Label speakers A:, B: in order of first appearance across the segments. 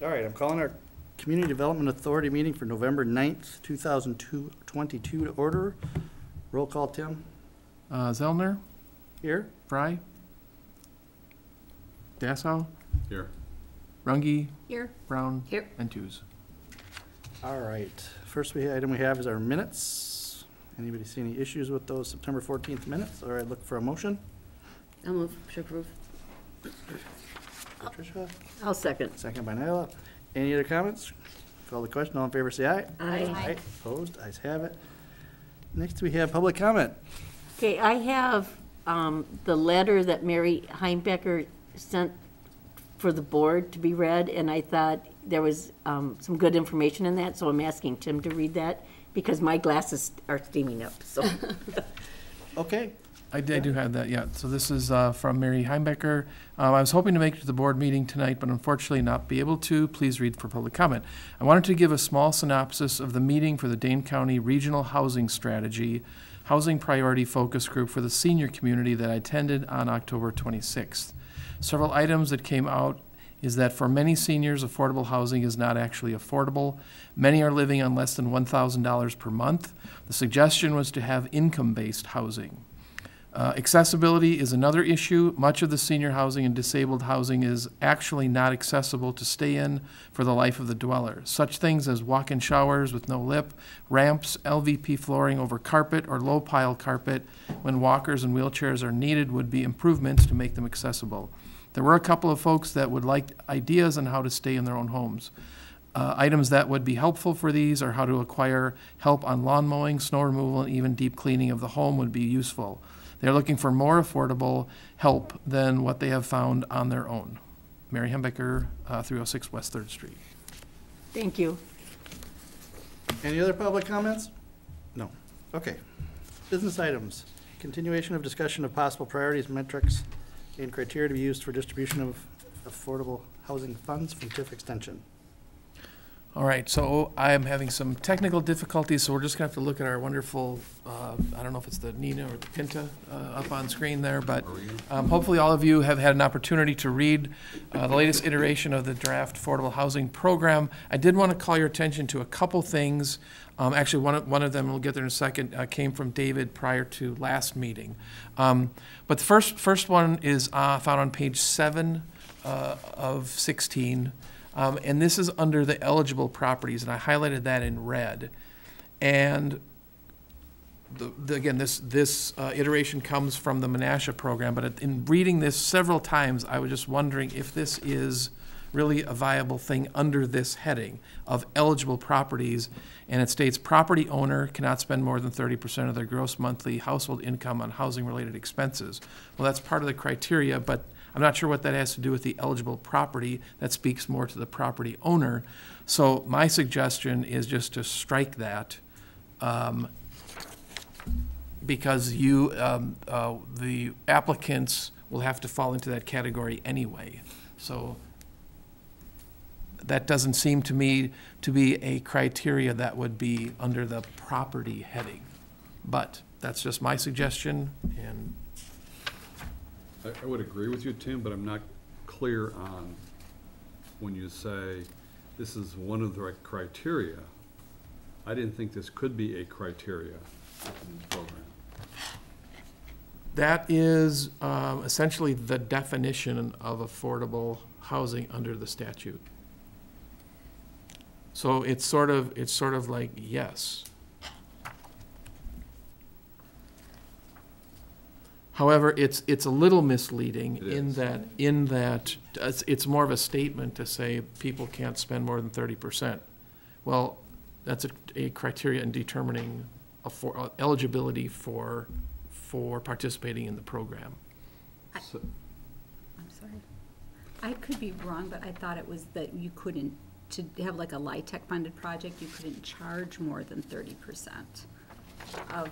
A: All right, I'm calling our Community Development Authority meeting for November 9th, 2022 to order. Roll call, Tim.
B: Zellner,
A: Here.
B: Fry, Dassow,
C: Here.
B: Runge,
D: Here.
B: Brown,
D: Here.
B: and Tews.
A: All right, first item we have is our minutes. Anybody see any issues with those September 14th minutes? All right, look for a motion.
D: I'll move. Should approve.
A: Patricia,
D: I'll second.
A: second by Nyla. Any other comments? Call the question. All in favor, say aye.
D: Aye.
A: Opposed? Ayes have it. Next, we have public comment.
D: Okay, I have the letter that Mary Heimbecker sent for the board to be read, and I thought there was some good information in that, so I'm asking Tim to read that, because my glasses are steaming up, so.
A: Okay.
B: I do have that, yeah. So this is from Mary Heimbecker. I was hoping to make it to the board meeting tonight, but unfortunately not be able to. Please read for public comment. I wanted to give a small synopsis of the meeting for the Dane County Regional Housing Strategy, Housing Priority Focus Group for the senior community that I attended on October 26th. Several items that came out is that for many seniors, affordable housing is not actually affordable. Many are living on less than $1,000 per month. The suggestion was to have income-based housing. Accessibility is another issue. Much of the senior housing and disabled housing is actually not accessible to stay in for the life of the dweller. Such things as walk-in showers with no lip, ramps, LVP flooring over carpet or low-pile carpet when walkers and wheelchairs are needed would be improvements to make them accessible. There were a couple of folks that would like ideas on how to stay in their own homes. Items that would be helpful for these are how to acquire help on lawn mowing, snow removal, and even deep cleaning of the home would be useful. They're looking for more affordable help than what they have found on their own. Mary Heimbecker, 306 West 3rd Street.
D: Thank you.
A: Any other public comments? No. Okay. Business items. Continuation of discussion of possible priorities, metrics, and criteria to be used for distribution of affordable housing funds from TIF extension.
B: All right, so I am having some technical difficulties, so we're just going to have to look at our wonderful, I don't know if it's the Nina or the Pinta up on screen there, but hopefully all of you have had an opportunity to read the latest iteration of the draft affordable housing program. I did want to call your attention to a couple things. Actually, one of them, we'll get there in a second, came from David prior to last meeting. But the first one is found on page 7 of 16. And this is under the eligible properties, and I highlighted that in red. And again, this iteration comes from the Menasha program, but in reading this several times, I was just wondering if this is really a viable thing under this heading of eligible properties. And it states property owner cannot spend more than 30% of their gross monthly household income on housing-related expenses. Well, that's part of the criteria, but I'm not sure what that has to do with the eligible property. That speaks more to the property owner. So my suggestion is just to strike that because the applicants will have to fall into that category anyway. So that doesn't seem to me to be a criteria that would be under the property heading. But that's just my suggestion, and
C: I would agree with you, Tim, but I'm not clear on when you say this is one of the criteria. I didn't think this could be a criteria in the program.
B: that is essentially the definition of affordable housing under the statute. So it's sort of like yes. However, it's a little misleading in that it's more of a statement to say people can't spend more than 30%. Well, that's a criteria in determining eligibility for participating in the program.
E: I'm sorry. I could be wrong, but I thought it was that you couldn't, to have like a LIHTC funded project, you couldn't charge more than 30% of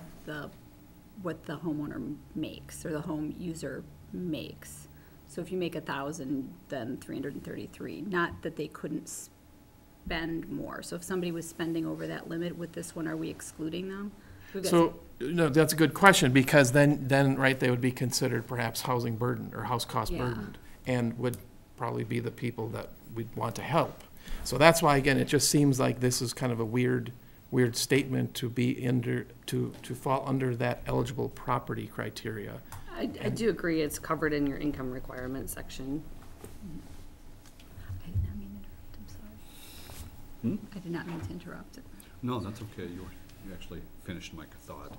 E: what the homeowner makes or the home user makes. So if you make 1,000, then 333. Not that they couldn't spend more. So if somebody was spending over that limit with this one, are we excluding them?
B: So no, that's a good question, because then right, they would be considered perhaps housing burden or house cost burdened, and would probably be the people that we'd want to help. So that's why, again, it just seems like this is kind of a weird statement to be to fall under that eligible property criteria.
F: I do agree, it's covered in your income requirement section.
E: I did not mean to interrupt, I'm sorry. I did not mean to interrupt.
C: No, that's okay, you actually finished my thought.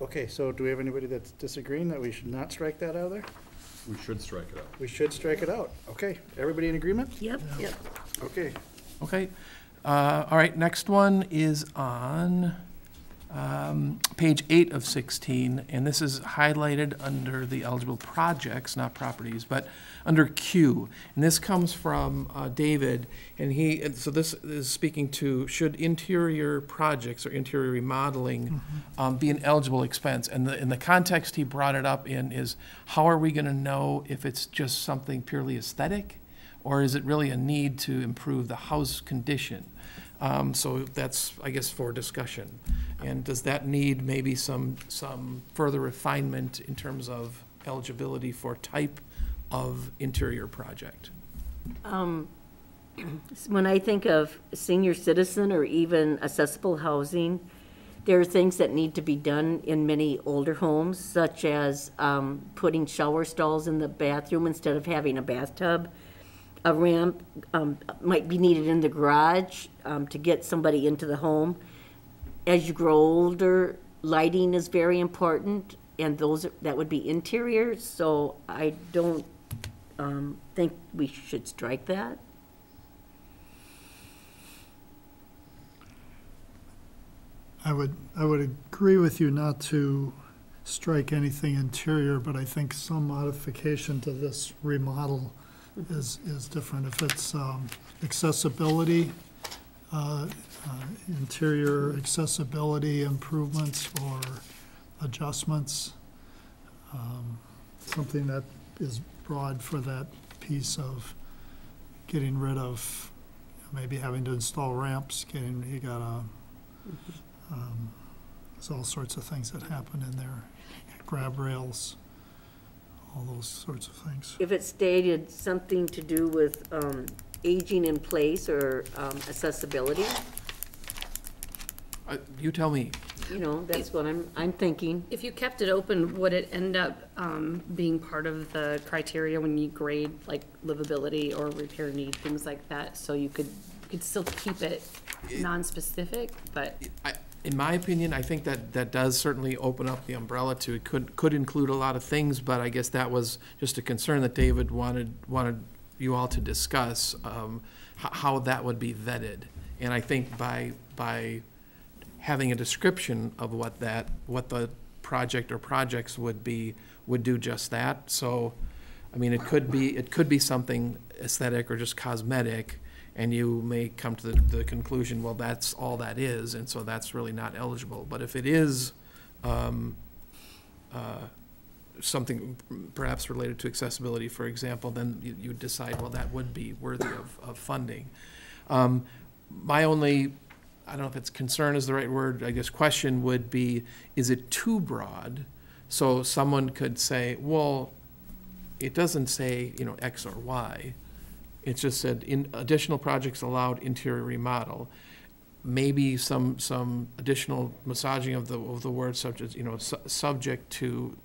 A: Okay, so do we have anybody that's disagreeing that we should not strike that out of there?
C: We should strike it out.
A: We should strike it out. Okay, everybody in agreement?
D: Yep, yep.
A: Okay,
B: Okay, all right, next one is on page 8 of 16, and this is highlighted under the eligible projects, not properties, but under Q. And this comes from David, and so this is speaking to, should interior projects or interior remodeling be an eligible expense? And in the context he brought it up in is, how are we gonna know if it's just something purely aesthetic? Or is it really a need to improve the house condition? So that's, I guess, for discussion. And does that need maybe some further refinement in terms of eligibility for type of interior project?
D: When I think of senior citizen or even accessible housing, there are things that need to be done in many older homes, such as putting shower stalls in the bathroom instead of having a bathtub. A ramp might be needed in the garage to get somebody into the home. As you grow older, lighting is very important, and that would be interior, so I don't think we should strike that.
G: I would agree with you not to strike anything interior, but I think some modification to this remodel is different. If it's accessibility, interior accessibility improvements or adjustments, something that is broad for that piece of getting rid of maybe having to install ramps, there's all sorts of things that happen in there, grab rails, all those sorts of things.
D: If it stated something to do with aging in place or accessibility,
B: You tell me.
D: you know, that's what I'm thinking.
F: If you kept it open, would it end up being part of the criteria when you grade like livability or repair need, things like that? So you could still keep it non-specific, but
B: In my opinion, I think that does certainly open up the umbrella to, it could include a lot of things, but I guess that was just a concern that David wanted you all to discuss, how that would be vetted. And I think by having a description of what the project or projects would do just that. So, I mean, it could be something aesthetic or just cosmetic, and you may come to the conclusion, well, that's all that is, and so that's really not eligible. But if it is something perhaps related to accessibility, for example, then you decide, well, that would be worthy of funding. My only, I don't know if it's concern is the right word, I guess question would be, is it too broad? So someone could say, well, it doesn't say, X or Y. It just said, in additional projects allowed interior remodel. Maybe some additional massaging of the word, such as, subject to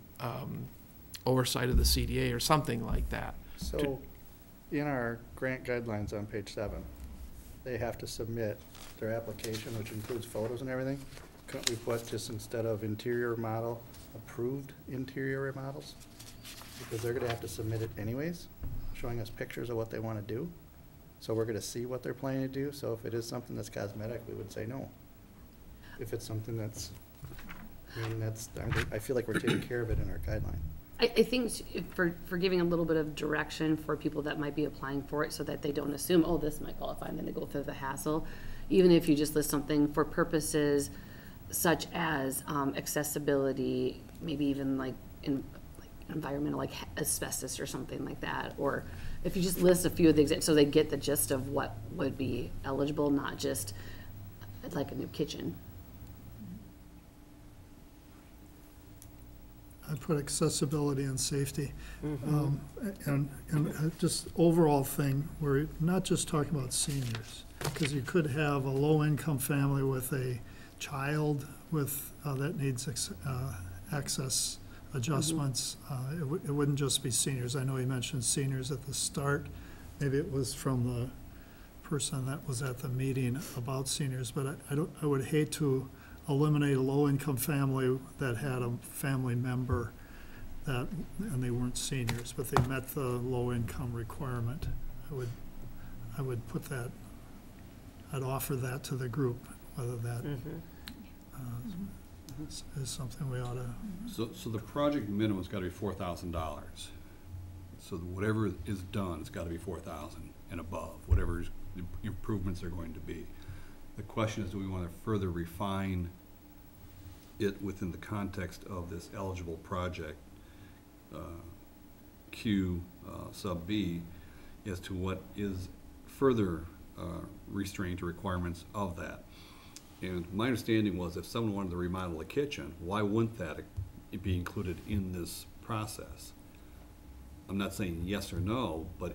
B: oversight of the CDA or something like that.
A: so in our grant guidelines on page 7, they have to submit their application, which includes photos and everything. Couldn't we put, just instead of interior remodel, approved interior remodels? Because they're gonna have to submit it anyways, showing us pictures of what they wanna do. So we're gonna see what they're planning to do, so if it is something that's cosmetic, we would say no. If it's something that's, I feel like we're taking care of it in our guideline.
F: I think for giving a little bit of direction for people that might be applying for it so that they don't assume, oh, this might qualify, and then they go through the hassle. Even if you just list something for purposes such as accessibility, maybe even like environmental, like asbestos or something like that. Or if you just list a few of the examples so they get the gist of what would be eligible, not just like a new kitchen.
G: I put accessibility and safety. And just overall thing, we're not just talking about seniors, because you could have a low-income family with a child with, that needs access adjustments. It wouldn't just be seniors. I know he mentioned seniors at the start. Maybe it was from the person that was at the meeting about seniors, but I would hate to eliminate a low-income family that had a family member that, and they weren't seniors, but they met the low-income requirement. I would put that, I'd offer that to the group, whether that is something we ought to.
C: So the project minimum's gotta be $4,000. So whatever is done, it's gotta be 4,000 and above, whatever the improvements are going to be. The question is, do we wanna further refine it within the context of this eligible project, Q sub B, as to what is further restraint or requirements of that? And my understanding was if someone wanted to remodel a kitchen, why wouldn't that be included in this process? I'm not saying yes or no, but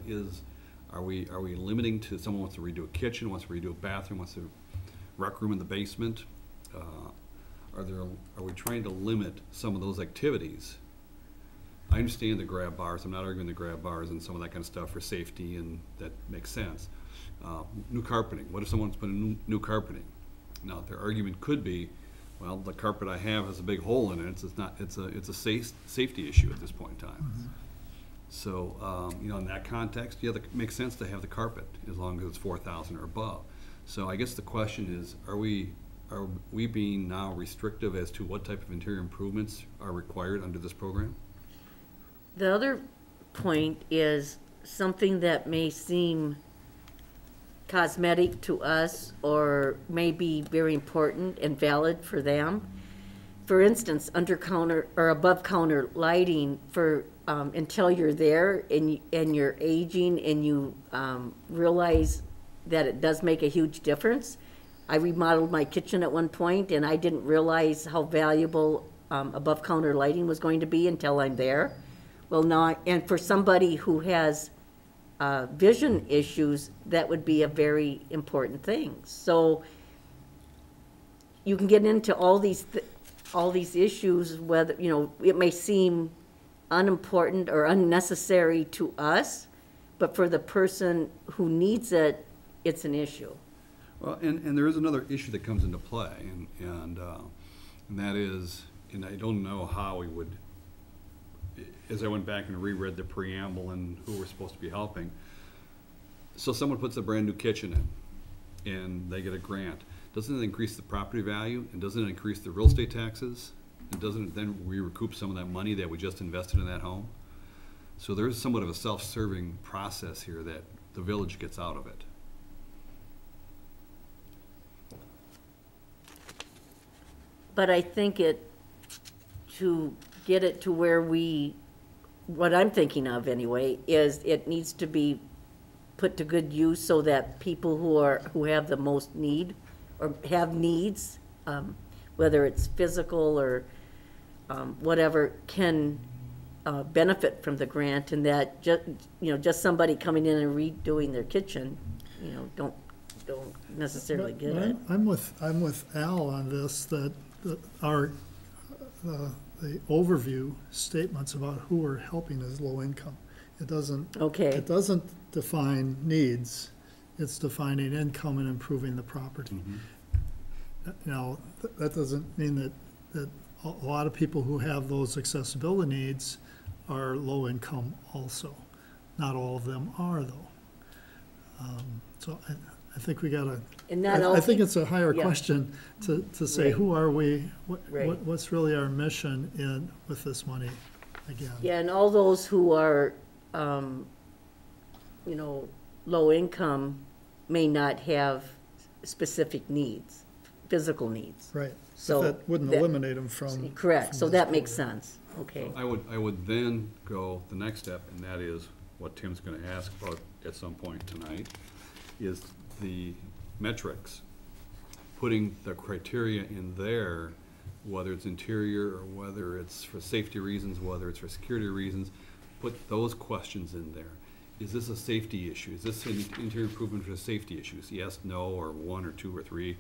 C: are we limiting to someone wants to redo a kitchen, wants to redo a bathroom, wants to rec room in the basement? Are we trying to limit some of those activities? I understand the grab bars. I'm not arguing the grab bars and some of that kind of stuff for safety, and that makes sense. New carpeting. What if someone's putting new carpeting? Now, their argument could be, well, the carpet I have has a big hole in it. It's a safety issue at this point in time. So, in that context, yeah, it makes sense to have the carpet as long as it's 4,000 or above. So I guess the question is, are we being now restrictive as to what type of interior improvements are required under this program?
D: The other point is something that may seem cosmetic to us or may be very important and valid for them. For instance, under counter or above counter lighting for until you're there and you're aging and you realize that it does make a huge difference. I remodeled my kitchen at one point and I didn't realize how valuable above counter lighting was going to be until I'm there. Well, now, and for somebody who has vision issues, that would be a very important thing. So you can get into all these issues, whether, it may seem unimportant or unnecessary to us, but for the person who needs it, it's an issue.
C: Well, and there is another issue that comes into play, and that is, and I don't know how we would, as I went back and reread the preamble and who we're supposed to be helping. So someone puts a brand new kitchen in, and they get a grant. Doesn't it increase the property value, and doesn't it increase the real estate taxes? And doesn't it then we recoup some of that money that we just invested in that home? So there is somewhat of a self-serving process here that the village gets out of it.
D: But I think to get it to where what I'm thinking of anyway, is it needs to be put to good use so that people who have the most need or have needs, whether it's physical or whatever, can benefit from the grant, and that just somebody coming in and redoing their kitchen, don't necessarily get it.
G: I'm with Al on this, that the overview statements about who we're helping is low income. It doesn't define needs. It's defining income and improving the property. Now, that doesn't mean that a lot of people who have those accessibility needs are low income also. Not all of them are, though. So I think we gotta, I think it's a higher question to say,
D: Right.
G: who are we?
D: Right.
G: What's really our mission with this money again?
D: Yeah, and all those who are, low income may not have specific needs, physical needs.
G: Right.
D: So
G: But that wouldn't eliminate them from.
D: Correct, so
G: from
D: that
G: this
D: makes
G: program.
D: sense, okay.
C: I would then go the next step, and that is what Tim's gonna ask about at some point tonight, is the metrics, putting the criteria in there whether it's interior or whether it's for safety reasons, whether it's for security reasons, put those questions in there. Is this a safety issue? Is this an interior improvement for safety issues? Yes, no, or 1 or 2 or 3.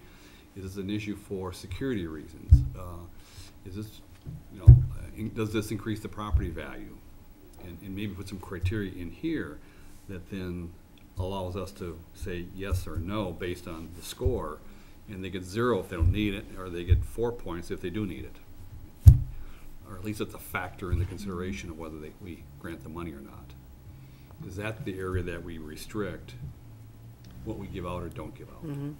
C: Is this an issue for security reasons? Is this, you know, does this increase the property value? And maybe put some criteria in here that then allows us to say yes or no based on the score. And they get 0 if they don't need it, or they get 4 points if they do need it. Or at least it's a factor in the consideration of whether we grant the money or not. Is that the area that we restrict what we give out or don't give out?
D: Mm-hmm.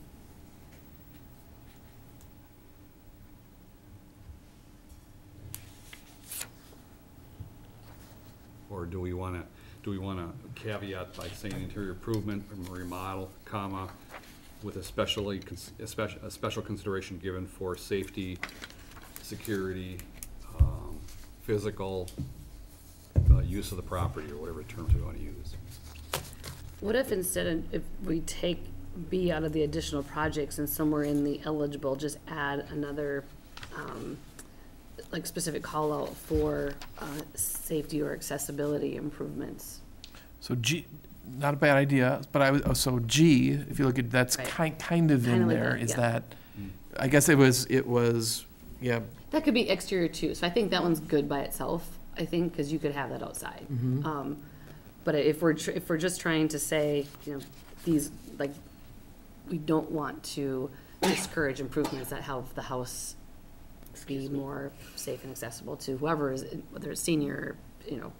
C: Or do we want to caveat by saying interior improvement or remodel, comma, with a special consideration given for safety, security, physical use of the property, or whatever terms we want to use?
F: What if instead, if we take B out of the additional projects and somewhere in the eligible, just add another, like specific call out for, safety or accessibility improvements?
B: So G, not a bad idea, but so G, if you look at, that's
F: Right.
B: kind of in
F: Kinda like
B: there,
F: that,
B: is
F: yeah.
B: that, I guess it was, yeah,
F: That could be exterior too, so I think that one's good by itself, I think, because you could have that outside. But if we're just trying to say, you know, these, like, we don't want to discourage improvements that help the house be more safe and accessible to whoever is, whether it's senior, you know,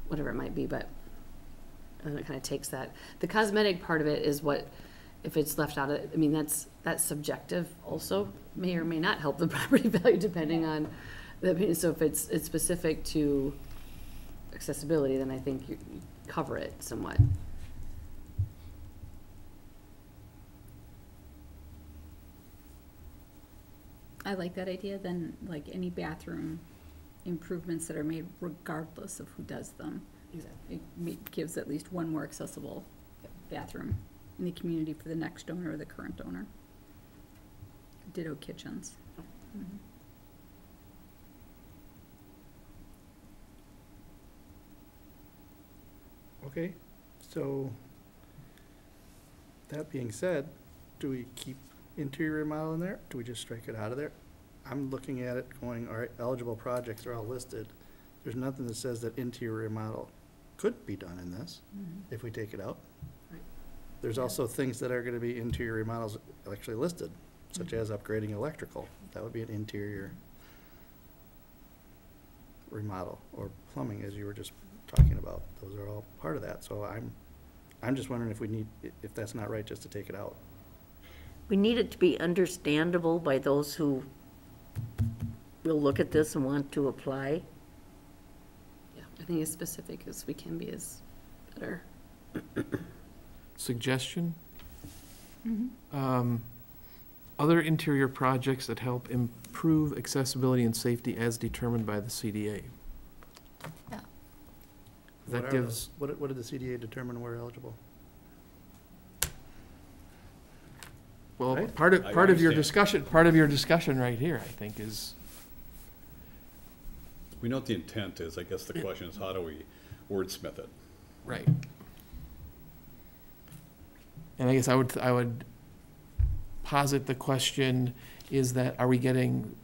F: whatever it might be, but it kind of takes that. The cosmetic part of it is what, if it's left out of, I mean, that's subjective also, may or may not help the property value depending on the opinion. So if it's specific to accessibility, then I think you cover it somewhat.
E: I like that idea, then, like, any bathroom improvements that are made regardless of who does them.
F: Exactly.
E: It gives at least one more accessible bathroom in the community for the next owner or the current owner. Ditto kitchens. Mhm.
A: Okay, so that being said, do we keep interior remodel in there? Do we just strike it out of there? I'm looking at it going, all right, eligible projects are all listed. There's nothing that says that interior remodel could be done in this if we take it out.
F: Right.
A: There's also things that are gonna be interior remodels actually listed, such as upgrading electrical. That would be an interior remodel, or plumbing, as you were just talking about. Those are all part of that, so I'm just wondering if we need, if that's not right, just to take it out.
D: We need it to be understandable by those who will look at this and want to apply.
F: Yeah, I think as specific as we can be is better.
B: suggestion. Other interior projects that help improve accessibility and safety as determined by the CDA.
E: Yeah.
B: That
A: What are
B: gives,
A: those? What did the CDA determine we're eligible?
B: well,
A: Right?
B: part of your
C: understand.
B: discussion right here, I think, is,
C: We know what the intent is. I guess the question is, how do we wordsmith it?
B: right. And I guess I would posit the question is that, are we getting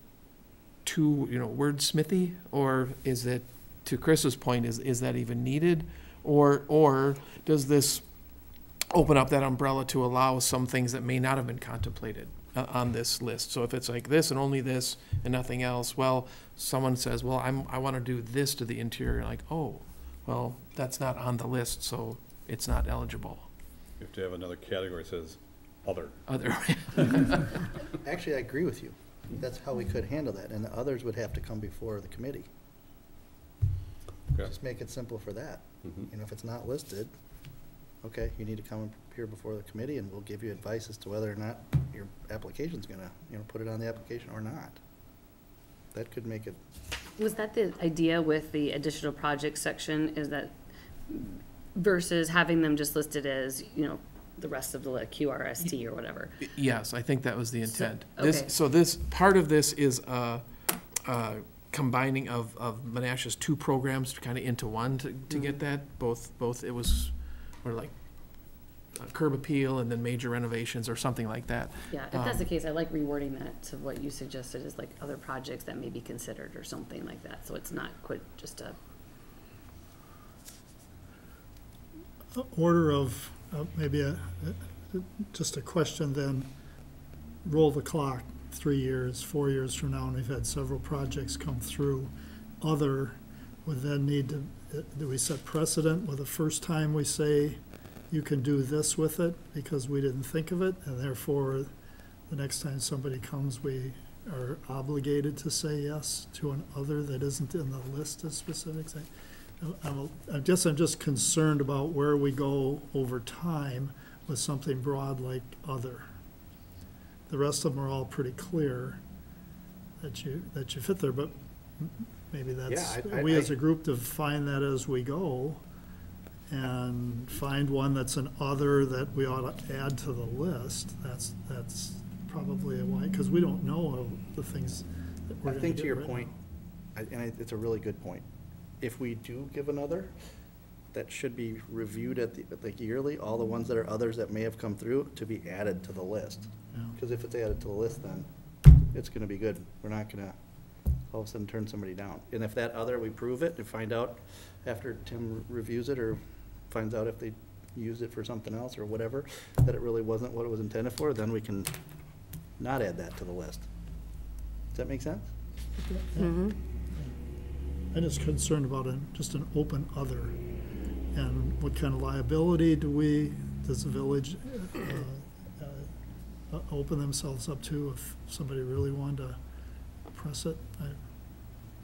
B: too, wordsmithy? Or is it, to Chris's point, is that even needed? Or does this open up that umbrella to allow some things that may not have been contemplated on this list? So if it's like this and only this and nothing else, well, someone says, well, I want to do this to the interior, like, oh, well, that's not on the list, so it's not eligible.
C: You have to have another category that says other.
B: Other,
A: Actually, I agree with you. That's how we could handle that, and the others would have to come before the committee.
C: Okay.
A: Just make it simple for that.
C: Mhm.
A: If it's not listed, okay, you need to come here before the committee, and we'll give you advice as to whether or not your application's gonna, put it on the application or not. That could make it,
F: Was that the idea with the additional projects section, is that versus having them just listed as, the rest of the QRST or whatever.
B: Yes, I think that was the intent.
F: okay.
B: So this, part of this is combining of Menasha's two programs kind of into one to get that. Both, it was, or like curb appeal and then major renovations or something like that.
F: Yeah, if that's the case, I like rewording that to what you suggested is like other projects that may be considered or something like that, so it's not quite just a.
G: Order of, maybe just a question then, roll the clock 3 years, 4 years from now, and we've had several projects come through. Other would then need to, do we set precedent with the first time we say you can do this with it because we didn't think of it, and therefore the next time somebody comes, we are obligated to say yes to an other that isn't in the list of specifics? I guess I'm just concerned about where we go over time with something broad like other. The rest of them are all pretty clear that you fit there, but maybe that's,
A: Yeah,
G: we as a group define that as we go and find one that's an other that we ought to add to the list. That's probably a why, because we don't know the things that we're
A: I
G: gonna
A: think to
G: get
A: your
G: rid of.
A: point, it's a really good point. If we do give another, that should be reviewed at like yearly, all the ones that are others that may have come through to be added to the list.
G: Yeah.
A: Because if it's added to the list, then it's gonna be good. We're not gonna all of a sudden turn somebody down. And if that other, we prove it and find out after Tim reviews it or finds out if they used it for something else or whatever, that it really wasn't what it was intended for, then we can not add that to the list. Does that make sense?
D: Mm-hmm.
G: I'm just concerned about just an open other, and what kind of liability does the village open themselves up to if somebody really wanted to press it?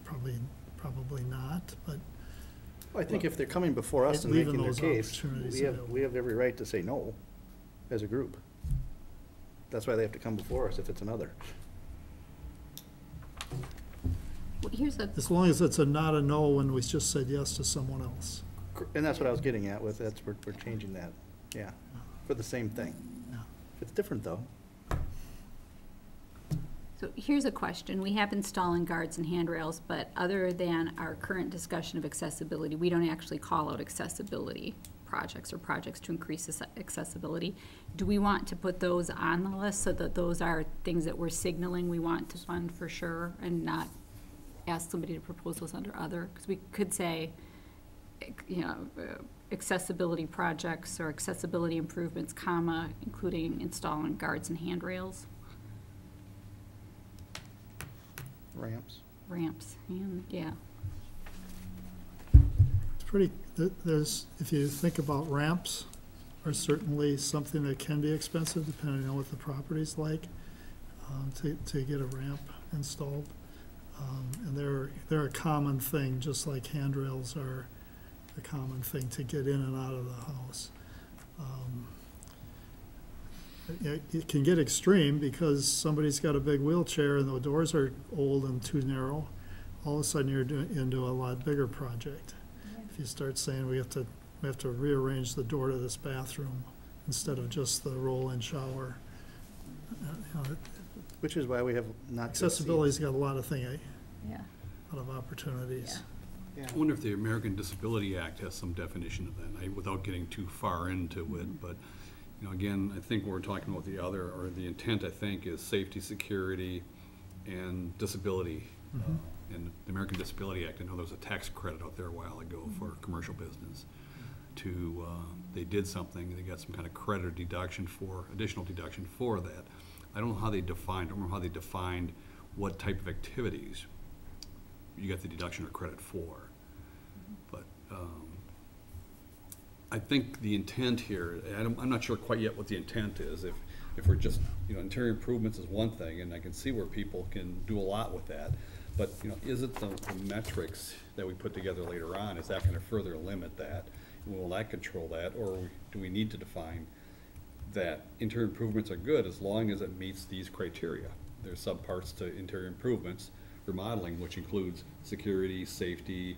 G: Probably not, but
A: Well, I think if they're coming before us and
G: Leaving
A: making their
G: those
A: case,
G: opportunities
A: we have every right to say no as a group. That's why they have to come before us if it's another.
E: Well, here's a,
G: as long as it's not a no when we just said yes to someone else.
A: And that's what I was getting at with, we're changing that, yeah, for the same thing.
G: Yeah.
A: If it's different though,
E: so here's a question. We have installing guards and handrails, but other than our current discussion of accessibility, we don't actually call out accessibility projects or projects to increase accessibility. Do we want to put those on the list so that those are things that we're signaling we want to fund for sure and not ask somebody to propose those under other? Because we could say, you know, accessibility projects or accessibility improvements, comma, including installing guards and handrails, ramps, and, yeah.
G: It's pretty, if you think about ramps, are certainly something that can be expensive depending on what the property's like, to get a ramp installed. And they're a common thing, just like handrails are a common thing to get in and out of the house. It can get extreme because somebody's got a big wheelchair and the doors are old and too narrow. All of a sudden, you're into a lot bigger project. If you start saying we have to rearrange the door to this bathroom instead of just the roll-in shower.
A: which is why we have not. to exceed.
G: Accessibility's got a lot of
E: Yeah.
G: a lot of opportunities.
A: Yeah.
C: I wonder if the American Disability Act has some definition of that, without getting too far into it, but, you know, again, I think we're talking about the other, or the intent, I think, is safety, security, and disability. And the American Disability Act, I know there was a tax credit out there a while ago for commercial business to, they did something, they got some kind of credit or deduction for, additional deduction for that. I don't know how they defined, I don't remember how they defined what type of activities you got the deduction or credit for. But I think the intent here, I'm not sure quite yet what the intent is. If we're just, you know, interior improvements is one thing, and I can see where people can do a lot with that. But, you know, is it the metrics that we put together later on, is that going to further limit that? Will that control that, or do we need to define that interior improvements are good as long as it meets these criteria? There's subparts to interior improvements, remodeling, which includes security, safety,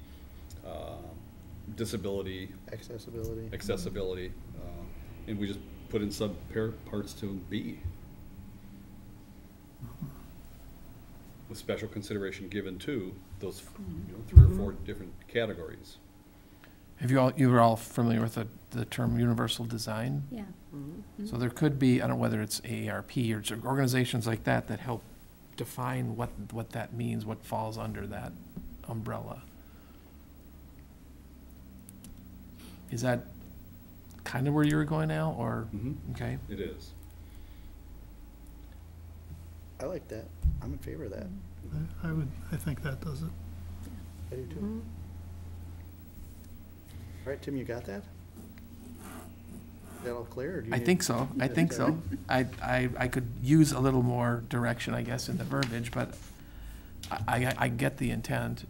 C: disability,
A: Accessibility.
C: accessibility, and we just put in parts to B. With special consideration given to those, 3 or 4 different categories.
B: You were all familiar with the term universal design?
E: Yeah.
B: So there could be, I don't know whether it's AARP or organizations like that that help define what that means, what falls under that umbrella. Is that kind of where you were going now, or, okay?
C: It is.
A: I like that. I'm in favor of that.
G: I think that does it.
A: I do too. All right, Tim, you got that? Is that all clear, or do you
B: I
A: need-
B: think so, I think so. I could use a little more direction, I guess, in the verbiage, but I get the intent.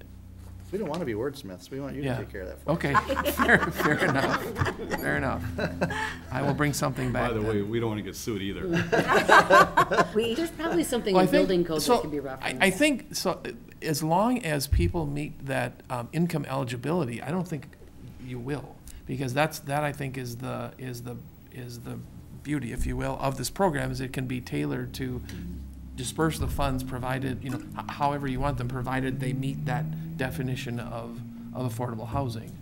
A: We don't want to be wordsmiths. We want you to
B: Yeah.
A: take care of that for us.
B: Okay, fair enough, fair enough. I will bring something back
C: By the
B: then.
C: way, we don't want to get sued either.
F: There's probably something
B: Well,
F: in
B: I think-
F: building code
B: so,
F: that can be referenced.
B: I think, so, as long as people meet that income eligibility, I don't think you will, because that I think is the beauty, if you will, of this program, is it can be tailored to disperse the funds provided, however you want them, provided they meet that definition of affordable housing.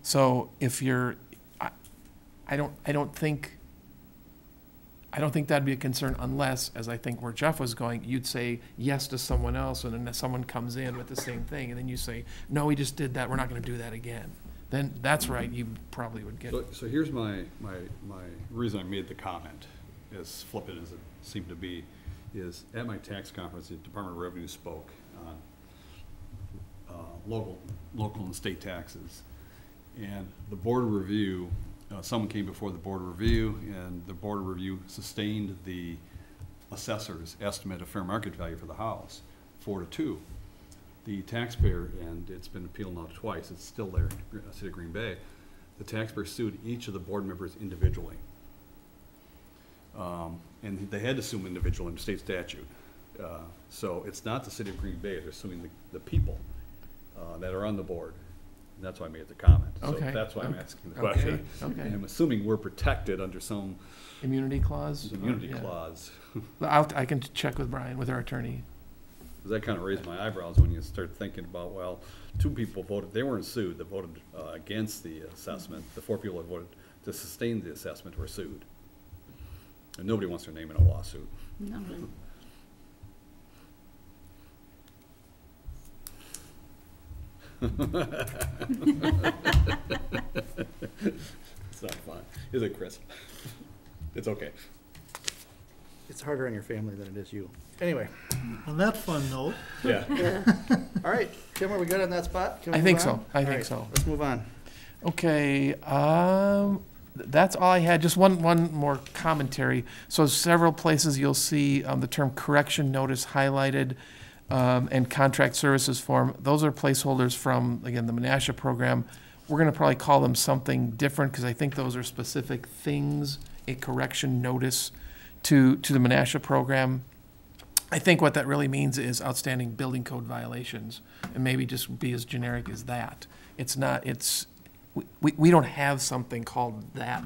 B: So if you're, I don't think that'd be a concern unless, as I think where Jeff was going, you'd say yes to someone else, and then someone comes in with the same thing, and then you say, no, we just did that, we're not gonna do that again. Then that's right, you probably would get.
C: So here's my reason I made the comment, as flippant as it seemed to be, is at my tax conference, the Department of Revenue spoke on local and state taxes. And the Board of Review, someone came before the Board of Review, and the Board of Review sustained the assessor's estimate of fair market value for the house, 4-2. The taxpayer, and it's been appealed now twice, it's still there in the city of Green Bay, the taxpayer sued each of the board members individually. And they had to sue individually in state statute. So it's not the city of Green Bay, they're suing the people that are on the board. And that's why I made the comment.
B: Okay.
C: So that's why I'm asking the
B: Okay.
C: question.
B: Okay.
C: And I'm assuming we're protected under some
B: Immunity clause?
C: immunity
B: Yeah.
C: clause.
B: I can check with Brian, with our attorney.
C: Because that kind of raised my eyebrows when you start thinking about, well, 2 people voted, they weren't sued, they voted against the assessment. The 4 people that voted to sustain the assessment were sued. And nobody wants their name in a lawsuit.
E: No.
C: It's not fun, is it, Chris? It's okay.
A: It's harder on your family than it is you. Anyway,
G: On that fun note,
C: Yeah.
A: all right, Tim, are we good on that spot? Can we
B: I think
A: move
B: so.
A: on?
B: I
A: All
B: think
A: right,
B: so.
A: Let's move on.
B: Okay, that's all I had. Just one more commentary. So several places you'll see the term correction notice highlighted and contract services form. Those are placeholders from, again, the Menasha program. We're gonna probably call them something different because I think those are specific things, a correction notice to the Menasha program. I think what that really means is outstanding building code violations, and maybe just be as generic as that. It's not, we don't have something called that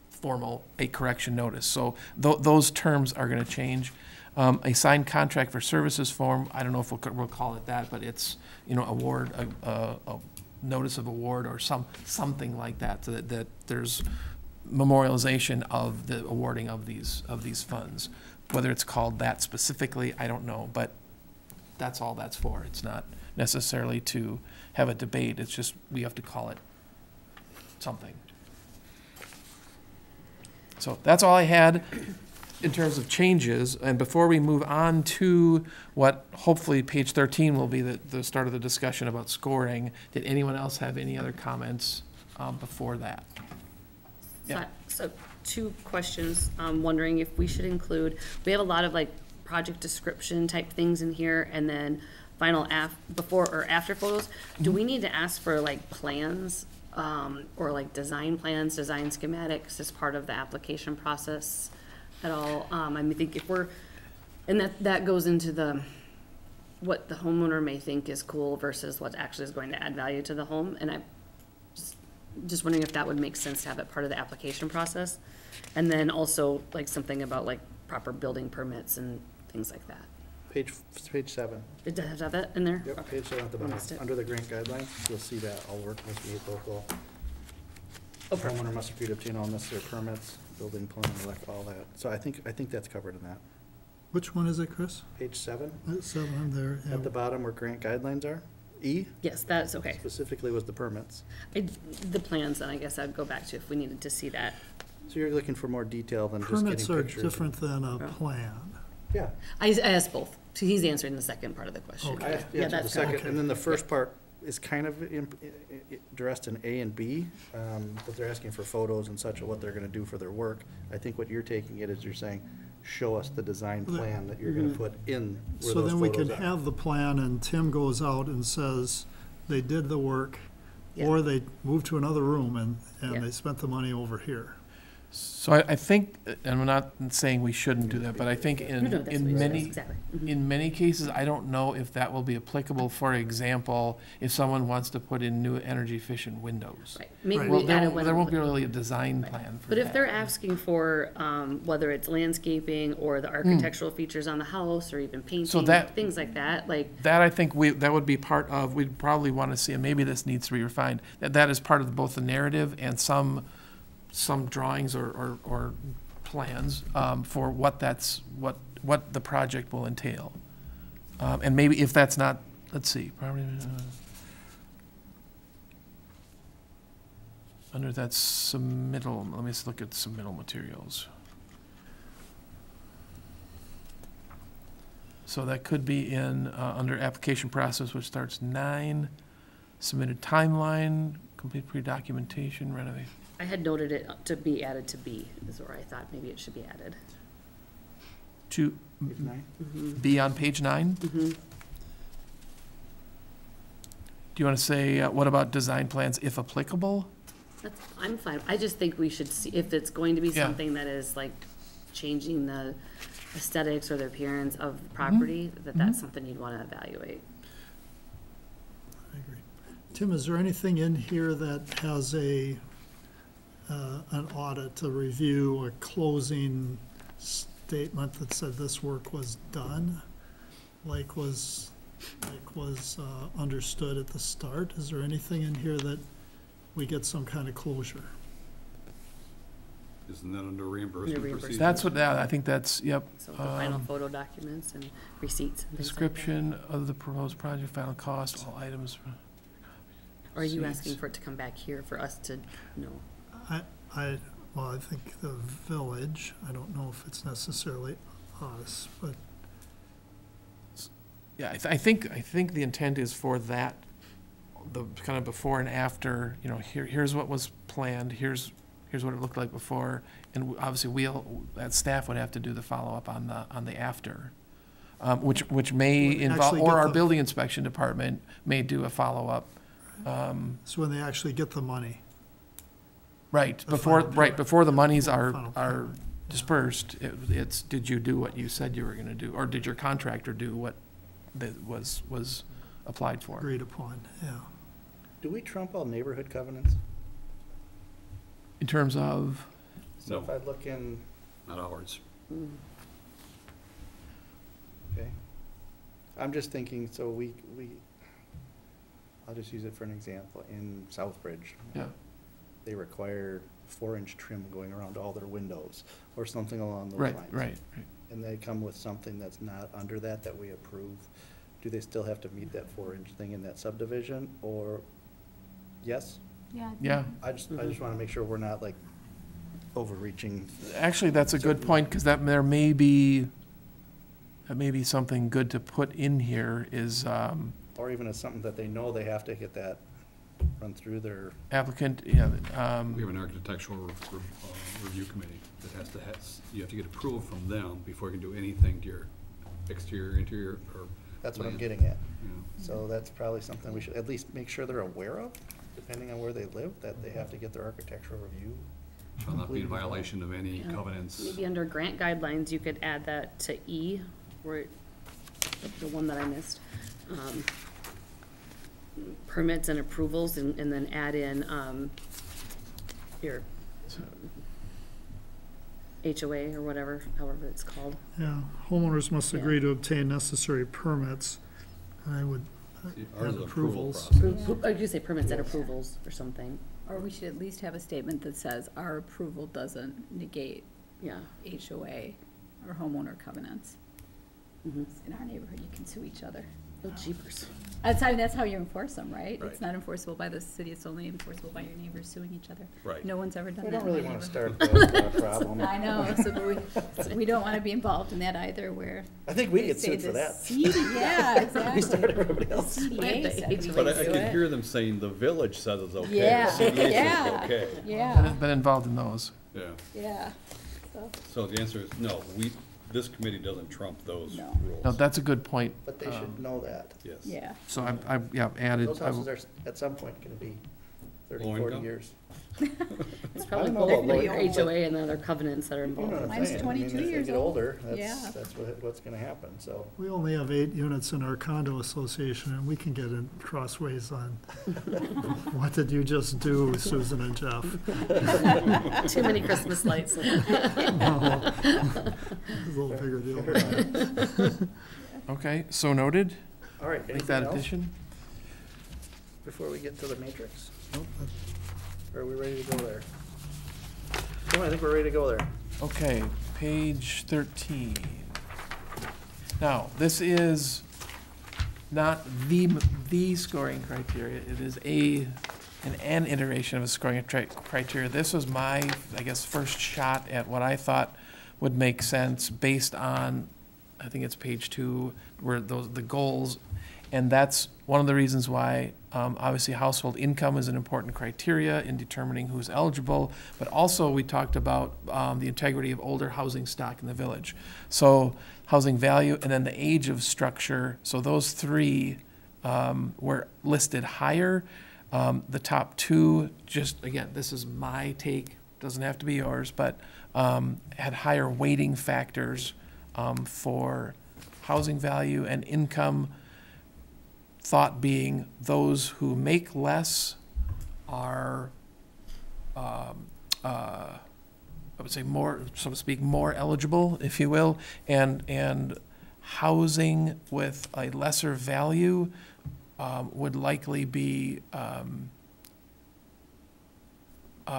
B: formal, a correction notice. So those terms are gonna change. A signed contract for services form, I don't know if we'll call it that, but it's, award, a notice of award or something like that, so that there's memorialization of the awarding of these funds. Whether it's called that specifically, I don't know, but that's all that's for. It's not necessarily to have a debate, it's just we have to call it something. So that's all I had in terms of changes, and before we move on to what hopefully page 13 will be the start of the discussion about scoring, did anyone else have any other comments before that? Yeah.
F: So 2 questions. I'm wondering if we should include, we have a lot of like project description type things in here, and then final before or after photos. Do we need to ask for like plans, or like design plans, design schematics as part of the application process at all? I think if we're, and that goes into what the homeowner may think is cool versus what actually is going to add value to the home. And just wondering if that would make sense to have it part of the application process. And then also like something about like proper building permits and things like that.
A: Page 7.
F: It does have that in there?
A: Yep, page 7 at the bottom.
F: Missed it.
A: Under the grant guidelines, you'll see that all work must meet local.
F: Oh, perfect.
A: Homeowner must agree to obtain all necessary permits, building plan, all that. So I think that's covered in that.
G: Which one is it, Chris?
A: Page 7,
G: 7, I'm there. yeah.
A: at the bottom where grant guidelines are. E
F: Yes, that's okay.
A: specifically was the permits.
F: The plans, then I guess I'd go back to if we needed to see that.
A: So you're looking for more detail than just
G: Permits
A: getting
G: are
A: pictures.
G: different than a
F: Yeah.
G: plan.
A: Yeah.
F: I asked both. So he's answering the second part of the question.
G: Okay.
A: I asked
F: Yeah,
A: the
F: that's
A: second,
F: correct.
A: and then the first part is kind of addressed in A and B, but they're asking for photos and such of what they're gonna do for their work. I think what you're taking it is you're saying, show us the design plan that you're gonna put in where
G: So
A: those
G: then we can
A: photos are.
G: have the plan and Tim goes out and says they did the work,
F: Yeah.
G: or they moved to another room and
F: Yeah.
G: they spent the money over here.
B: So I think, and I'm not saying we shouldn't do that, but I think
F: No, that's what
B: in
F: he says,
B: many,
F: exactly. Mhm.
B: in many cases, I don't know if that will be applicable. For example, if someone wants to put in new energy efficient windows.
F: Right. Maybe
G: Right.
B: Well,
F: we
B: there
F: add
B: won't, there won't be really a design plan for
F: But if
B: that.
F: they're asking for, whether it's landscaping or the architectural features on the house or even painting,
B: that-
F: things like that, like,
B: That I think that would be part of, we'd probably want to see, and maybe this needs to be refined, that is part of both the narrative and some drawings or plans for what the project will entail. And maybe if that's not, let's see, probably, under that submittal, let me just look at submittal materials. So that could be in, under application process, which starts 9, submitted timeline, complete pre-documentation, renovate.
F: I had noted it to be added to B, is where I thought maybe it should be added.
B: To
A: Page 9.
B: be on page 9?
F: Mm-hmm.
B: Do you want to say, what about design plans if applicable?
F: I'm fine. I just think we should see, if it's going to be
B: Yeah.
F: something that is like changing the aesthetics or the appearance of the property, that's something you'd want to evaluate.
G: I agree. Tim, is there anything in here that has an audit, a review, a closing statement that said this work was done? Like was understood at the start? Is there anything in here that we get some kind of closure?
C: Isn't that under reimbursement
F: reimbursement.
C: procedures?
B: That's what, I think that's, yep.
F: So the final photo documents and receipts and things like that.
B: Description of the proposed project, final cost, all items.
F: Or are you
B: Receipts.
F: asking for it to come back here for us to know?
G: Well, I think the village, I don't know if it's necessarily us, but
B: Yeah, I think the intent is for that, the kind of before and after, here's what was planned, here's what it looked like before, and obviously that staff would have to do the follow-up on the after. Which may
G: When they
B: involve,
G: actually
B: or
G: get
B: our
G: the-
B: building inspection department may do a follow-up.
G: it's when they actually get the money.
B: Right,
G: The
B: before,
G: final
B: right,
G: payment.
B: before the monies
G: Final
B: are
G: payment, yeah.
B: dispersed, it's, did you do what you said you were gonna do? Or did your contractor do what that was applied for?
G: Agreed upon, yeah.
A: Do we trump all neighborhood covenants?
B: In terms of,
A: So if I look in,
C: Not ours.
A: okay, I'm just thinking, so I'll just use it for an example, in Southbridge.
B: yeah,
A: They require 4-inch trim going around all their windows, or something along those
B: right,
A: lines.
B: right.
A: And they come with something that's not under that we approve, do they still have to meet that 4-inch thing in that subdivision, or, yes?
B: Yeah,
A: I just wanna make sure we're not like overreaching.
B: actually, that's a good point, because there may be something good to put in here is,
A: Or even it's something that they know they have to get that run through their,
B: applicant, yeah,
C: We have an architectural review committee that you have to get approval from them before you can do anything to your exterior, interior, or.
A: that's what I'm
C: land.
A: getting at.
C: Yeah.
A: So that's probably something we should at least make sure they're aware of, depending on where they live, that they have to get their architectural review.
C: Shall not be in violation of any
F: Yeah.
C: covenants.
F: Maybe under grant guidelines, you could add that to E, where, the one that I missed. permits and approvals and then add in, your HOA or whatever, however it's called.
G: Yeah, homeowners must
F: Yeah.
G: agree to obtain necessary permits. I would
C: See, ours
G: add
C: is approval
G: approvals.
C: process.
F: I could say permits and approvals or something,
E: Or we should at least have a statement that says our approval doesn't negate
F: yeah.
E: HOA or homeowner covenants.
F: Mhm.
E: In our neighborhood, you can sue each other.
F: Oh, jeepers.
E: That's how you enforce them, right?
C: Right.
E: It's not enforceable by the city, it's only enforceable by your neighbors suing each other.
C: Right.
E: No one's ever done
A: We
E: that
A: don't
E: in my
A: really want to
E: neighborhood.
A: start that problem.
E: I know, so but we don't want to be involved in that either, where.
A: I think we
E: they
A: get
E: say
A: sued for
E: the
A: that.
E: Yeah, exactly.
A: We start everybody
E: The
A: else.
E: CDA said we
F: But
C: But
E: could
C: I
E: do
C: can
E: it.
C: hear them saying the village says it's okay.
E: Yeah,
C: The CDA says
E: yeah.
C: it's okay.
E: Yeah,
B: Been involved in those.
C: Yeah.
E: yeah, so,
C: So the answer is no, this committee doesn't trump those
E: No.
C: rules.
B: No, that's a good point.
A: But they should know that.
C: Yes.
E: yeah.
B: So I added.
A: Those houses are at some point going to be 30,
C: Low
A: 40
C: income?
A: years.
F: It's probably
A: I don't know
F: both
A: about
F: your
A: lawyers, but-
F: HOA and the other covenants that are
A: You know
F: involved.
A: what I'm
E: Mine's
A: saying?
E: 22
A: As
E: years
A: they get
E: old.
A: older,
E: Yeah.
A: that's what's going to happen, so.
G: We only have 8 units in our condo association, and we can get in crossways on what did you just do, Susan and Jeff?
F: Too many Christmas lights.
G: No. It's a little bigger deal.
B: Okay, so noted.
A: All right,
B: Make
A: anything
B: that
A: else
B: addition.
A: before we get to the matrix?
G: Nope,
A: Or are we ready to go there? No, I think we're ready to go there.
B: Okay, page 13. Now, this is not the scoring criteria. It is an iteration of a scoring criteria. This was my, I guess, first shot at what I thought would make sense based on, I think it's page 2, where the goals. And that's one of the reasons why, obviously, household income is an important criteria in determining who's eligible. But also, we talked about the integrity of older housing stock in the village. So housing value and then the age of structure. So those three were listed higher. The top 2, just, again, this is my take, doesn't have to be yours, but had higher weighting factors for housing value and income. Thought being those who make less are, I would say more, so to speak, more eligible, if you will, and housing with a lesser value would likely be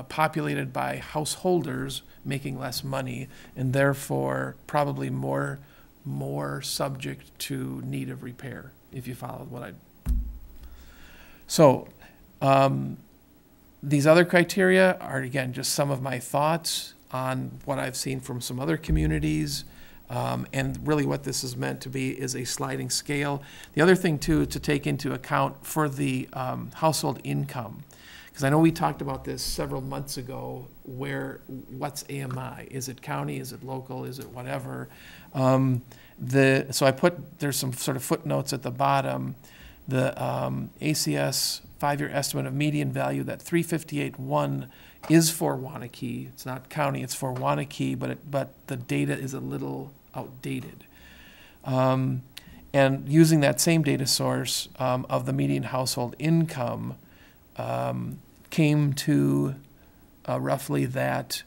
B: populated by householders making less money, and therefore probably more subject to need of repair, if you follow what I. So, these other criteria are, again, just some of my thoughts on what I've seen from some other communities. And really what this is meant to be is a sliding scale. The other thing, too, to take into account for the household income, because I know we talked about this several months ago, what's AMI? Is it county? Is it local? Is it whatever? So there's some sort of footnotes at the bottom. The ACS 5-year estimate of median value, that 358.1 is for Waunakee. It's not county, it's for Waunakee, but the data is a little outdated. And using that same data source of the median household income came to roughly that,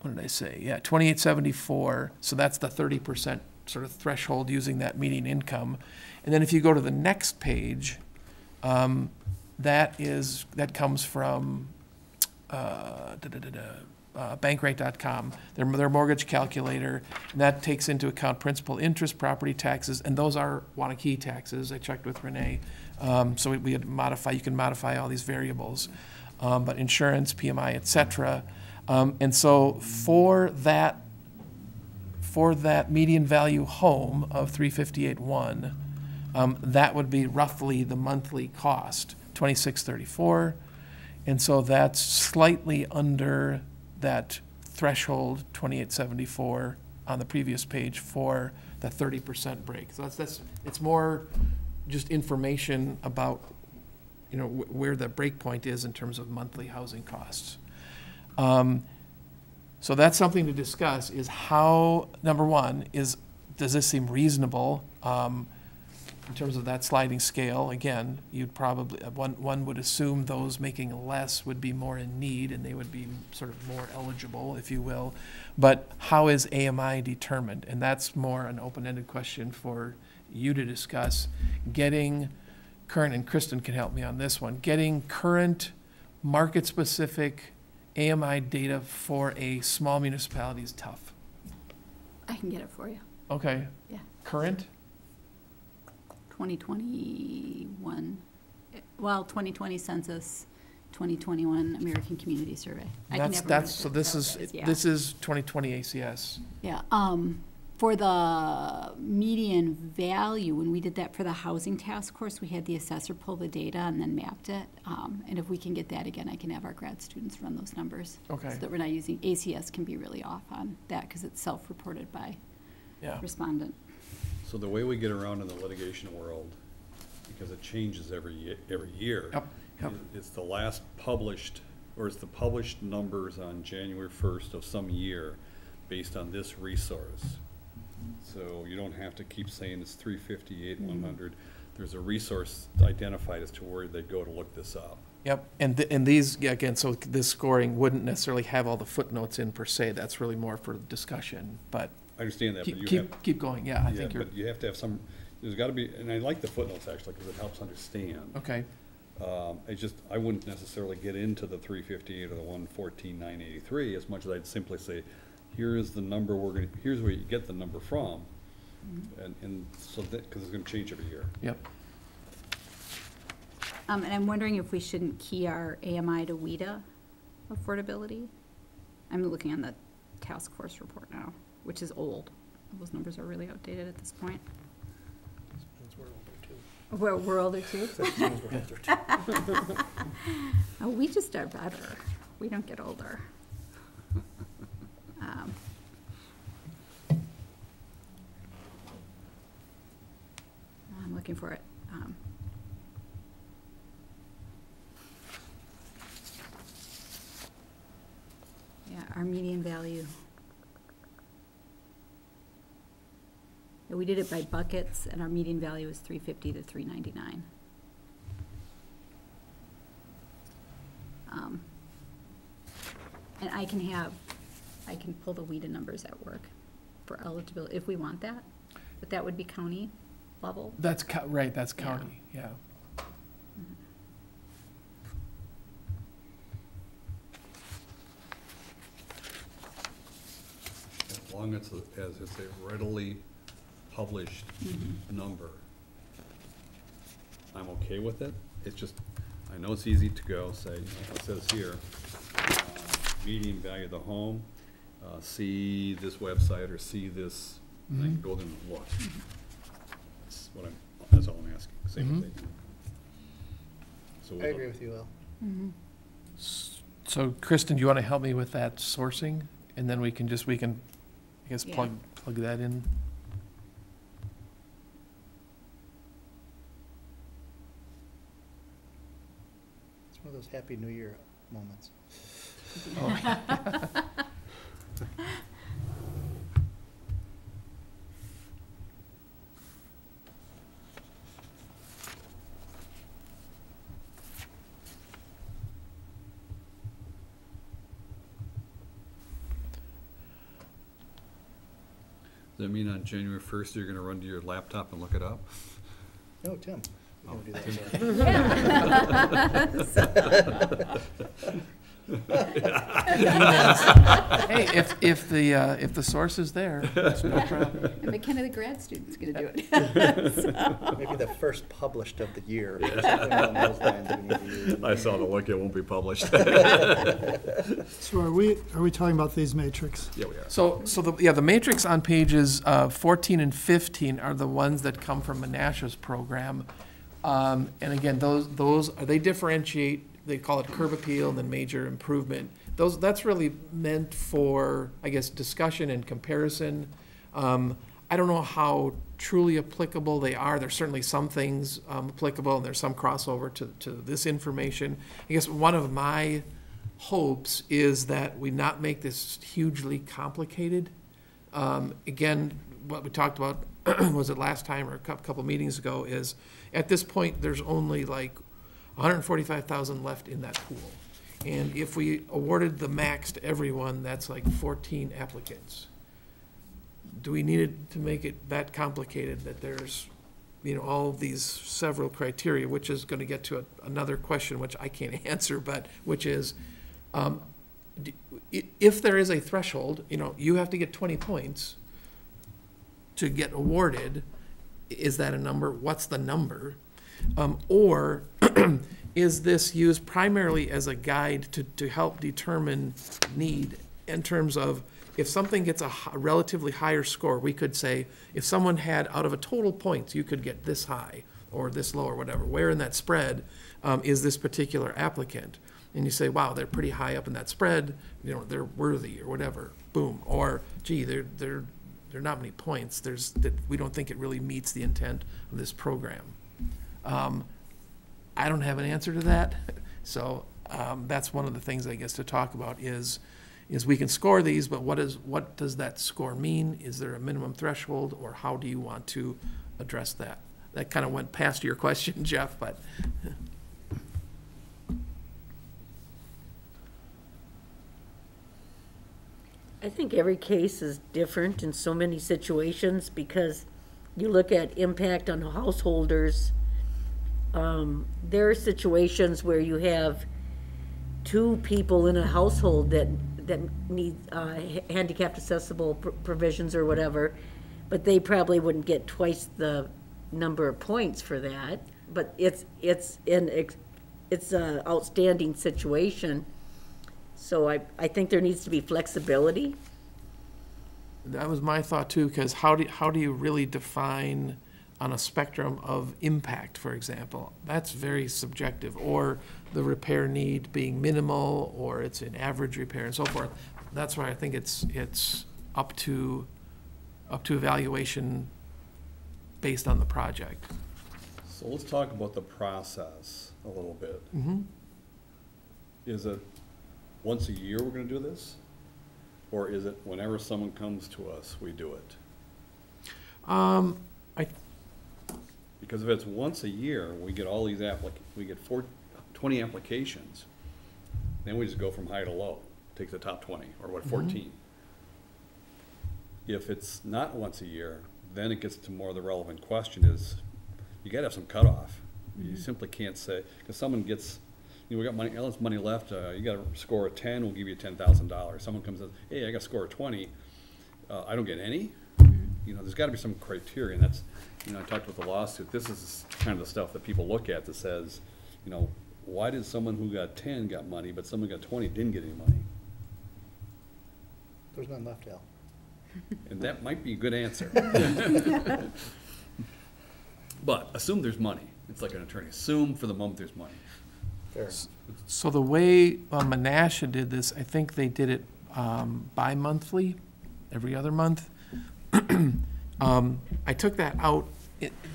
B: what did I say? Yeah, 2874. So that's the 30% sort of threshold using that median income. And then if you go to the next page, that comes from bankrate.com, their mortgage calculator, and that takes into account principal, interest, property taxes, and those are Waunakee taxes. I checked with Renee. So we had you can modify all these variables, but insurance, PMI, et cetera. And so for that median value home of 358.1, that would be roughly the monthly cost, $26.34, and so that's slightly under that threshold, $28.74 on the previous page for the 30% break. So it's more just information about, where the break point is in terms of monthly housing costs. So that's something to discuss, is how, number one, does this seem reasonable? in terms of that sliding scale, again, you'd probably, one would assume those making less would be more in need and they would be sort of more eligible, if you will. But how is AMI determined? And that's more an open-ended question for you to discuss. Getting current, and Kristen can help me on this one, getting current market-specific AMI data for a small municipality is tough.
E: I can get it for you.
B: Okay.
E: Yeah.
B: Current?
E: 2021, well, 2020 census, 2021 American Community Survey. I can never remember
B: So
E: what
B: this
E: that
B: is,
E: was, yeah.
B: this is 2020 ACS.
E: Yeah, for the median value, when we did that for the housing task force, we had the assessor pull the data and then mapped it. And if we can get that again, I can have our grad students run those numbers.
B: Okay.
E: So that we're not using, ACS can be really off on that because it's self-reported by
B: Yeah.
E: respondent.
C: So the way we get around in the litigation world, because it changes every year.
B: Yep, yep.
C: It's the last published, or it's the published numbers on January 1st of some year based on this resource. So you don't have to keep saying it's 358, 100. There's a resource identified as to where they go to look this up.
B: Yep, and these, yeah, again, so this scoring wouldn't necessarily have all the footnotes in per se, that's really more for discussion, but
C: I understand that, but you have.
B: keep going, yeah, I
C: Yeah,
B: think you're,
C: but you have to have some, there's gotta be, and I like the footnotes actually, because it helps understand.
B: okay,
C: I wouldn't necessarily get into the 358 or the 114,983 as much as I'd simply say, here's the number here's where you get the number from. And so that, because it's gonna change every year.
B: yep.
E: And I'm wondering if we shouldn't key our AMI to WIDA affordability. I'm looking on the task force report now, which is old. Those numbers are really outdated at this point. We're older too? Oh, we just are better. We don't get older. I'm looking for it. Yeah, our median value. Yeah, we did it by buckets, and our median value is 350 to 399. And I can pull the WIDA numbers at work for eligibility, if we want that, but that would be county level.
B: That's, right, that's
E: Yeah.
B: county, yeah.
C: As long as it's a readily published number, I'm okay with it. It's just, I know it's easy to go say, like it says here, median value of the home, see this website or see this, and I can go there and look. That's all I'm asking, same thing. So
A: I agree with you, Al.
B: So Kristen, do you want to help me with that sourcing? And then we can, I guess,
E: Yeah.
B: plug that in.
A: It's one of those Happy New Year moments.
C: Does that mean on January 1st, you're gonna run to your laptop and look it up?
A: No, Tim. You wanna do that,
B: Hey, if the source is there, it's no problem.
E: And McKenna, the grad student's gonna do it.
A: Maybe the first published of the year. Or something along those lines we need to use.
C: I saw the link, it won't be published.
G: So are we talking about these matrix?
C: Yeah, we are.
B: So the matrix on pages 14 and 15 are the ones that come from Menasha's program. And again, those they differentiate, they call it curb appeal and then major improvement. That's really meant for, I guess, discussion and comparison. I don't know how truly applicable they are. There's certainly some things applicable, and there's some crossover to this information. I guess one of my hopes is that we not make this hugely complicated. Again, what we talked about was it last time or a couple meetings ago, is at this point, there's only like 145,000 left in that pool. And if we awarded the max to everyone, that's like 14 applicants. Do we need it to make it that complicated that there's, all of these several criteria, which is going to get to another question, which I can't answer, but which is, if there is a threshold, you have to get 20 points to get awarded. Is that a number? What's the number? Or is this used primarily as a guide to help determine need in terms of if something gets a relatively higher score, we could say, if someone had out of a total points, you could get this high or this low or whatever. Where in that spread is this particular applicant? And you say, wow, they're pretty high up in that spread, they're worthy or whatever. Boom. Or, gee, they're not many points. We don't think it really meets the intent of this program. I don't have an answer to that. So that's one of the things, I guess, to talk about is we can score these, but what does that score mean? Is there a minimum threshold, or how do you want to address that? That kind of went past your question, Jeff, but.
D: I think every case is different in so many situations because you look at impact on householders. There are situations where you have two people in a household that need handicapped accessible provisions or whatever, but they probably wouldn't get twice the number of points for that. But it's an outstanding situation. So I think there needs to be flexibility.
B: That was my thought too, because how do you really define on a spectrum of impact, for example? That's very subjective. Or the repair need being minimal, or it's an average repair and so forth. That's why I think it's up to evaluation based on the project.
C: So let's talk about the process a little bit.
B: Mm-hmm.
C: Is it once a year we're gonna do this? Or is it whenever someone comes to us, we do it? Because if it's once a year, we get all these we get 20 applications, then we just go from high to low, take the top 20, or what, 14. Mm-hmm. If it's not once a year, then it gets to more of the relevant question is, you gotta have some cutoff. Mm-hmm. You simply can't say, because someone gets, we got money, Ellen's money left, you got to score a 10, we'll give you $10,000. Someone comes and says, hey, I got to score a 20, I don't get any. There's got to be some criteria, and that's, I talked with the lawsuit, this is kind of the stuff that people look at that says, why did someone who got 10 got money, but someone who got 20 didn't get any money?
A: There's none left, Al.
C: And that might be a good answer. But assume there's money. It's like an attorney. Assume for the moment there's money.
A: Fair.
B: So the way Menasha did this, I think they did it bi-monthly, every other month. I took that out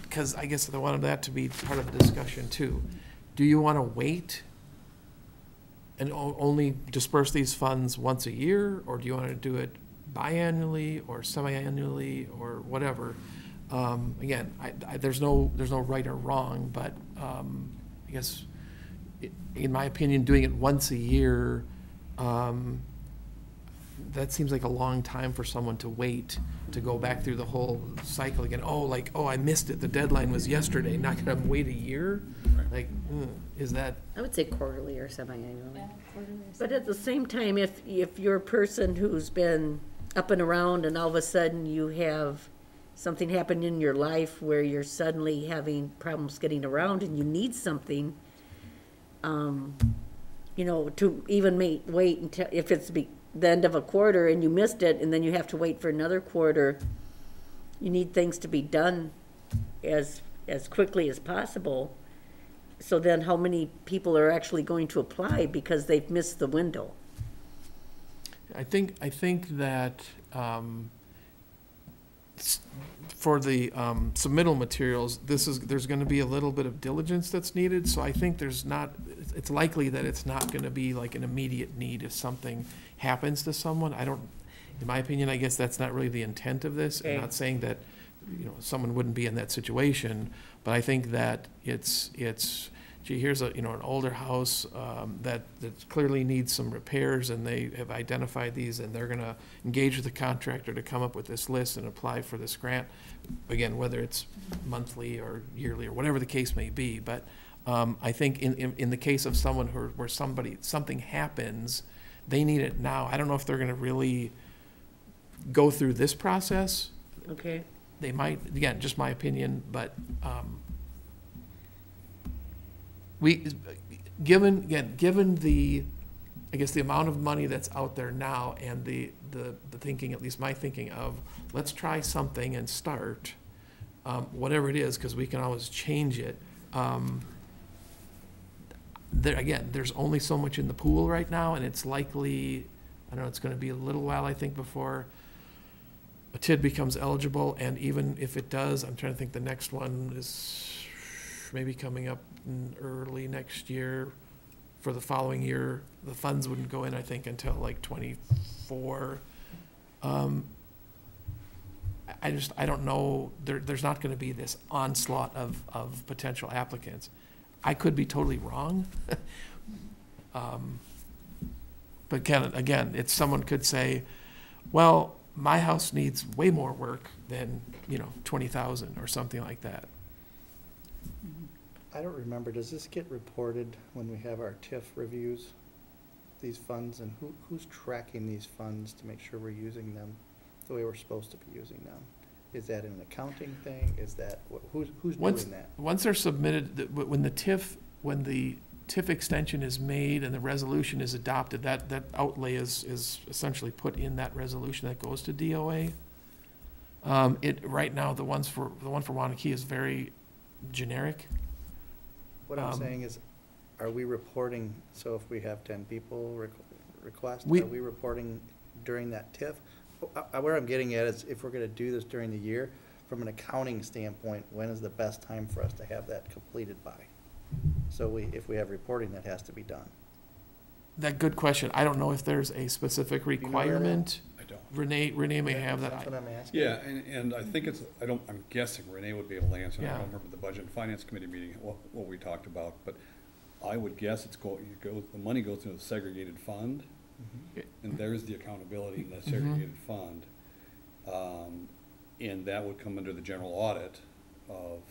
B: because I guess I wanted that to be part of the discussion too. Do you want to wait and only disperse these funds once a year, or do you want to do it biannually or semi-annually or whatever? Again, there's no right or wrong, but I guess, in my opinion, doing it once a year, that seems like a long time for someone to wait to go back through the whole cycle again. Oh, I missed it. The deadline was yesterday. Not gonna wait a year?
C: Right.
B: Is that?
F: I would say quarterly or semi-annually.
E: Yeah, quarterly or
D: But at the same time, if you're a person who's been up and around and all of a sudden you have something happen in your life where you're suddenly having problems getting around and you need something, to even wait until, if it's the end of a quarter and you missed it and then you have to wait for another quarter, you need things to be done as quickly as possible. So then how many people are actually going to apply because they've missed the window?
B: I think that for the submittal materials, there's going to be a little bit of diligence that's needed. So I think it's likely that it's not going to be like an immediate need if something happens to someone. In my opinion, I guess that's not really the intent of this.
D: Okay.
B: I'm not saying that someone wouldn't be in that situation. But I think that gee, here's an older house that clearly needs some repairs, and they have identified these, and they're gonna engage with the contractor to come up with this list and apply for this grant. Again, whether it's monthly or yearly or whatever the case may be, but I think in the case of someone where something happens, they need it now. I don't know if they're gonna really go through this process.
D: Okay.
B: They might, again, just my opinion, but given the, I guess, the amount of money that's out there now and the thinking, at least my thinking of, let's try something and start, whatever it is, because we can always change it. There's only so much in the pool right now, and it's likely, I don't know, it's gonna be a little while, I think, before a TID becomes eligible, and even if it does, I'm trying to think, the next one is maybe coming up in early next year. For the following year, the funds wouldn't go in, I think, until like 24. I don't know, there's not gonna be this onslaught of potential applicants. I could be totally wrong. But again, someone could say, well, my house needs way more work than, 20,000 or something like that.
A: I don't remember, does this get reported when we have our TIF reviews, these funds, and who's tracking these funds to make sure we're using them the way we're supposed to be using them? Is that an accounting thing? Is that, who's doing that?
B: Once they're submitted, when the TIF extension is made and the resolution is adopted, that outlay is essentially put in that resolution that goes to DOA. Right now, the one for Waunakee is very generic.
A: What I'm saying is, are we reporting, so if we have 10 people request,
B: We-
A: are we reporting during that TIF? Where I'm getting at is, if we're gonna do this during the year, from an accounting standpoint, when is the best time for us to have that completed by? So if we have reporting, that has to be done.
B: That good question. I don't know if there's a specific
A: know where that-
B: requirement.
C: I don't.
B: Renee may have that.
A: That's what I'm asking.
C: Yeah, and I think I'm guessing Renee would be able to answer. I
B: Yeah.
C: don't remember the Budget and Finance Committee meeting, what we talked about, but I would guess the money goes into a segregated fund, and there's the accountability in that segregated fund. And that would come under the general audit of,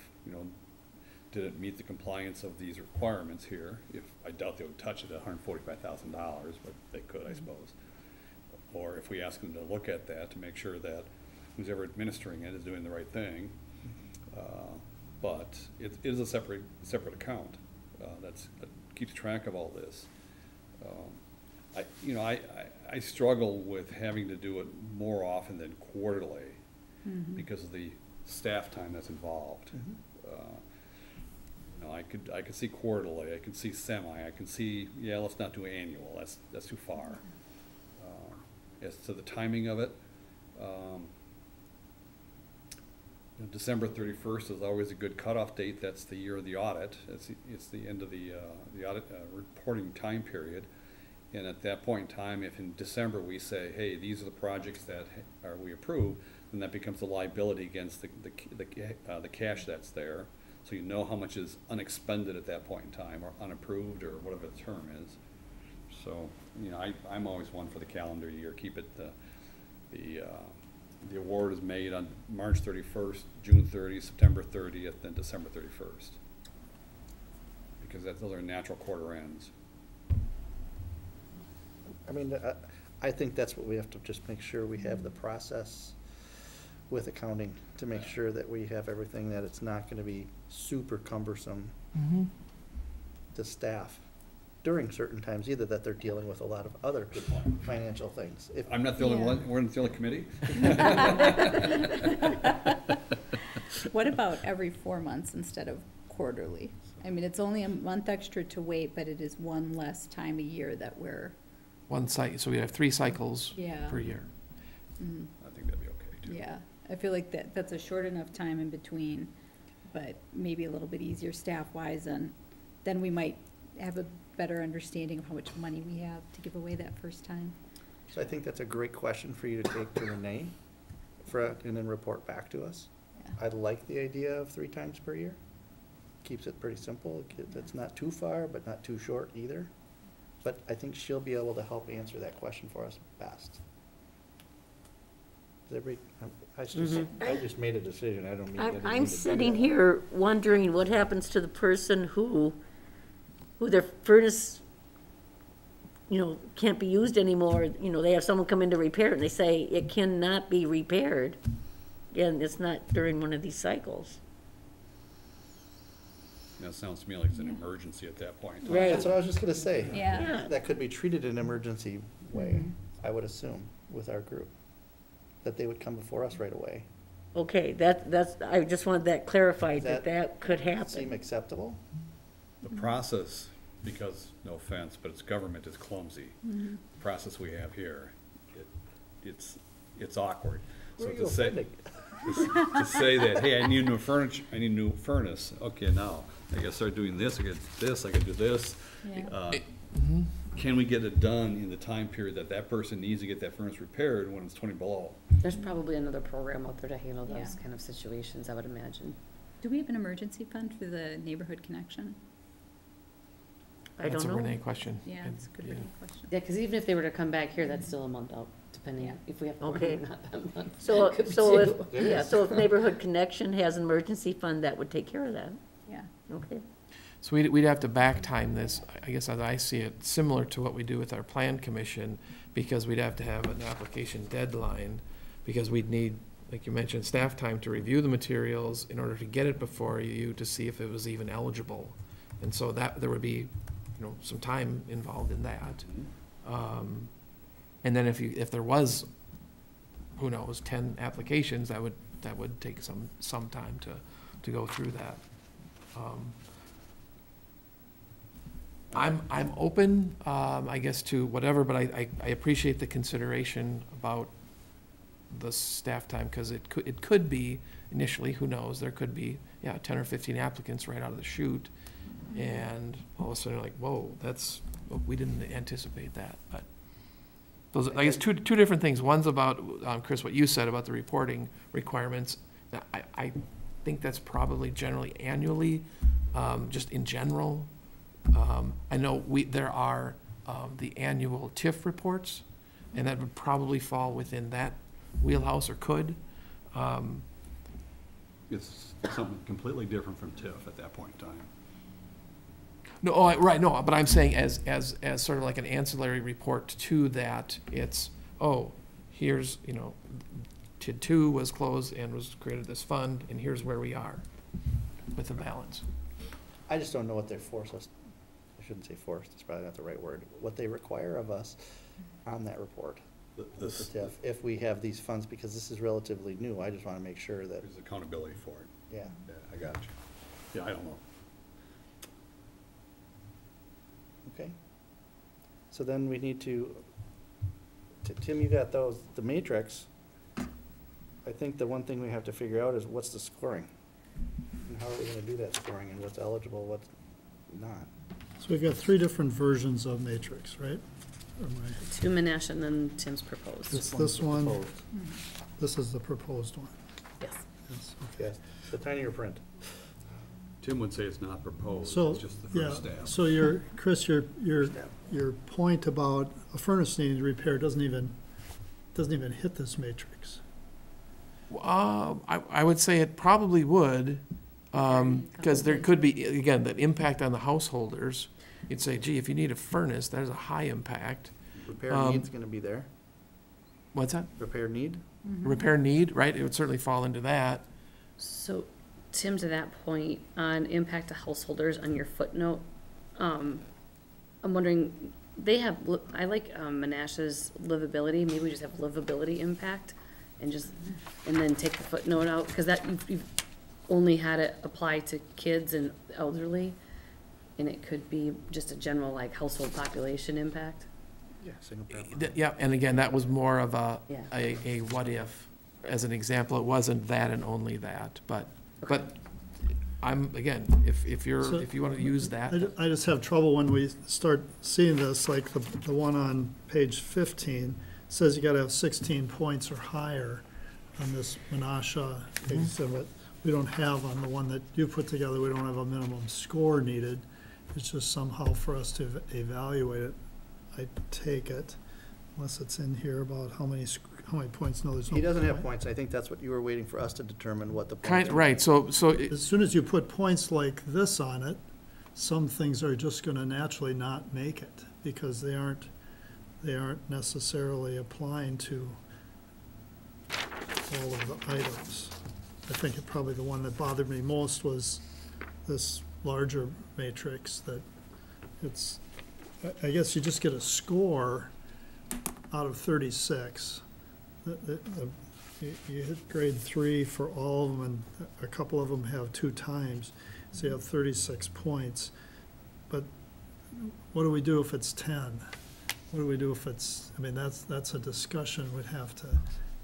C: did it meet the compliance of these requirements here? I doubt they would touch it at $145,000, but they could, I suppose. Or if we ask them to look at that to make sure that who's ever administering it is doing the right thing. But it is a separate account that keeps track of all this. I struggle with having to do it more often than quarterly because of the staff time that's involved. I could see quarterly, I could see semi, I can see, let's not do annual, that's too far. As to the timing of it, December 31st is always a good cutoff date. That's the year of the audit. It's the end of the audit reporting time period. And at that point in time, if in December we say, hey, these are the projects that we approve, then that becomes a liability against the cash that's there. So you know how much is unexpended at that point in time, or unapproved, or whatever the term is. So, I'm always one for the calendar year. Keep it, the award is made on March 31st, June 30th, September 30th, then December 31st. Because those are natural quarter ends.
A: I mean, I think that's what we have to just make sure we have the process with accounting to make sure that we have everything, that it's not gonna be super cumbersome to staff during certain times, either that they're dealing with a lot of other financial things.
C: I'm not the only one, we're in the only committee.
E: What about every 4 months instead of quarterly? I mean, it's only a month extra to wait, but it is one less time a year that we're.
B: One cycle, so we have 3 cycles
E: Yeah.
B: per year.
C: I think that'd be okay, too.
E: Yeah, I feel like that's a short enough time in between, but maybe a little bit easier staff-wise, and then we might have a better understanding of how much money we have to give away that first time.
A: So I think that's a great question for you to take to Renee and then report back to us.
E: Yeah.
A: I like the idea of 3 times per year. Keeps it pretty simple. It's not too far, but not too short either. But I think she'll be able to help answer that question for us best. Does everybody, I just made a decision, I don't mean. I didn't mean
D: I'm
A: to do
D: sitting
A: that.
D: here wondering what happens to the person who their furnace, can't be used anymore. They have someone come in to repair it, and they say it cannot be repaired, and it's not during one of these cycles.
C: That sounds to me like it's an emergency at that point.
D: Right.
A: That's what I was just gonna say.
E: Yeah.
A: That could be treated in an emergency way, I would assume, with our group. That they would come before us right away.
D: Okay, that's, I just wanted that clarified,
A: That
D: that could
A: Seem
D: happen.
A: acceptable?
C: The process, because, no offense, but it's government is clumsy. The process we have here, it's awkward. So
A: Where are
C: to
A: you
C: say,
A: offending?
C: to say that, hey, I need new furniture, I need a new furnace, okay, now, I gotta start doing this, I gotta do this, I gotta do this.
E: Yeah.
C: Can we get it done in the time period that person needs to get that furnace repaired when it's 20 below?
F: There's probably another program out there to handle those
E: Yeah.
F: kind of situations, I would imagine.
E: Do we have an emergency fund for the neighborhood connection?
D: I
B: That's
D: don't
B: a
D: know.
B: Renee question.
E: Yeah,
B: And-
E: it's a good
B: yeah.
E: question.
F: Yeah, because even if they were to come back here, that's still a month out, depending
E: Yeah.
F: if we have
D: Okay.
F: or not that month.
D: So,
F: Could be
D: so if,
F: two.
A: It
D: yeah,
A: is.
D: so if Neighborhood Connection has an emergency fund, that would take care of that.
E: Yeah.
D: Okay.
B: So we'd have to back time this, I guess as I see it, similar to what we do with our plan commission, because we'd have to have an application deadline, because we'd need, like you mentioned, staff time to review the materials in order to get it before you to see if it was even eligible. And so that, there would be, some time involved in that. And then if there was, who knows, 10 applications, that would take some time to go through that. I'm open, I guess, to whatever, but I appreciate the consideration about the staff time, because it could be initially, who knows, there could be, 10 or 15 applicants right out of the chute, and all of a sudden, like, whoa, we didn't anticipate that, but those, I guess, two different things. One's about, Chris, what you said about the reporting requirements. Now, I think that's probably generally annually, just in general. I know there are the annual TIF reports, and that would probably fall within that wheelhouse, or could.
C: It's something completely different from TIF at that point in time.
B: No, right, no, but I'm saying as sort of like an ancillary report to that, it's, here's, TID 2 was closed and was created this fund, and here's where we are with the balance.
A: I just don't know what they force us, I shouldn't say forced, it's probably not the right word, what they require of us on that report. With the TIF, if we have these funds, because this is relatively new, I just wanna make sure that,
C: There's accountability for it.
A: yeah.
C: Yeah, I got you. Yeah, I don't know.
A: Okay. So then we need to, Tim, you got those, the matrix. I think the one thing we have to figure out is what's the scoring? And how are we gonna do that scoring, and what's eligible, what's not?
G: So we've got 3 different versions of matrix, right? Or am I-
F: 2 Manesh and then Tim's proposed.
G: This
A: one's the
G: one,
A: proposed.
G: this is the proposed one.
F: Yes.
G: Yes, okay.
A: Yes, the tinier print.
C: Tim would say it's not proposed,
G: So,
C: it's just the
G: yeah,
C: first step.
G: so Chris, your point about a furnace needing repair doesn't even hit this matrix.
B: I would say it probably would, because there could be, again, the impact on the householders. You'd say, gee, if you need a furnace, there's a high impact.
A: Repair need's gonna be there.
B: What's that?
A: Repair need?
B: Repair need, right? It would certainly fall into that.
F: So, Tim, to that point, on impact to householders on your footnote, I'm wondering, they have, I like Menash's livability, maybe we just have livability impact, and then take the footnote out, because that, you've only had it apply to kids and elderly, and it could be just a general, like, household population impact.
A: Yeah, single parent.
B: Yeah, and again, that was more of
F: Yeah.
B: a what if, as an example. It wasn't that and only that, but I'm, again, if you want to use that.
G: I just have trouble when we start seeing this, like the one on page 15 says you gotta have 16 points or higher on this Menasha exhibit. we don't have on the one that you put together, we don't have a minimum score needed. It's just somehow for us to evaluate it, I take it, unless it's in here about how many points, no, there's no.
A: He doesn't have
G: point.
A: points. I think that's what you were waiting for us to determine what the points
B: Kind,
A: are.
B: right, so,
G: As soon as you put points like this on it, some things are just gonna naturally not make it, because they aren't necessarily applying to all of the items. I think probably the one that bothered me most was this larger matrix that it's, I guess you just get a score out of 36. You hit grade 3 for all of them, and a couple of them have 2 times, so you have 36 points. But what do we do if it's 10? What do we do if it's, I mean, that's a discussion we'd have to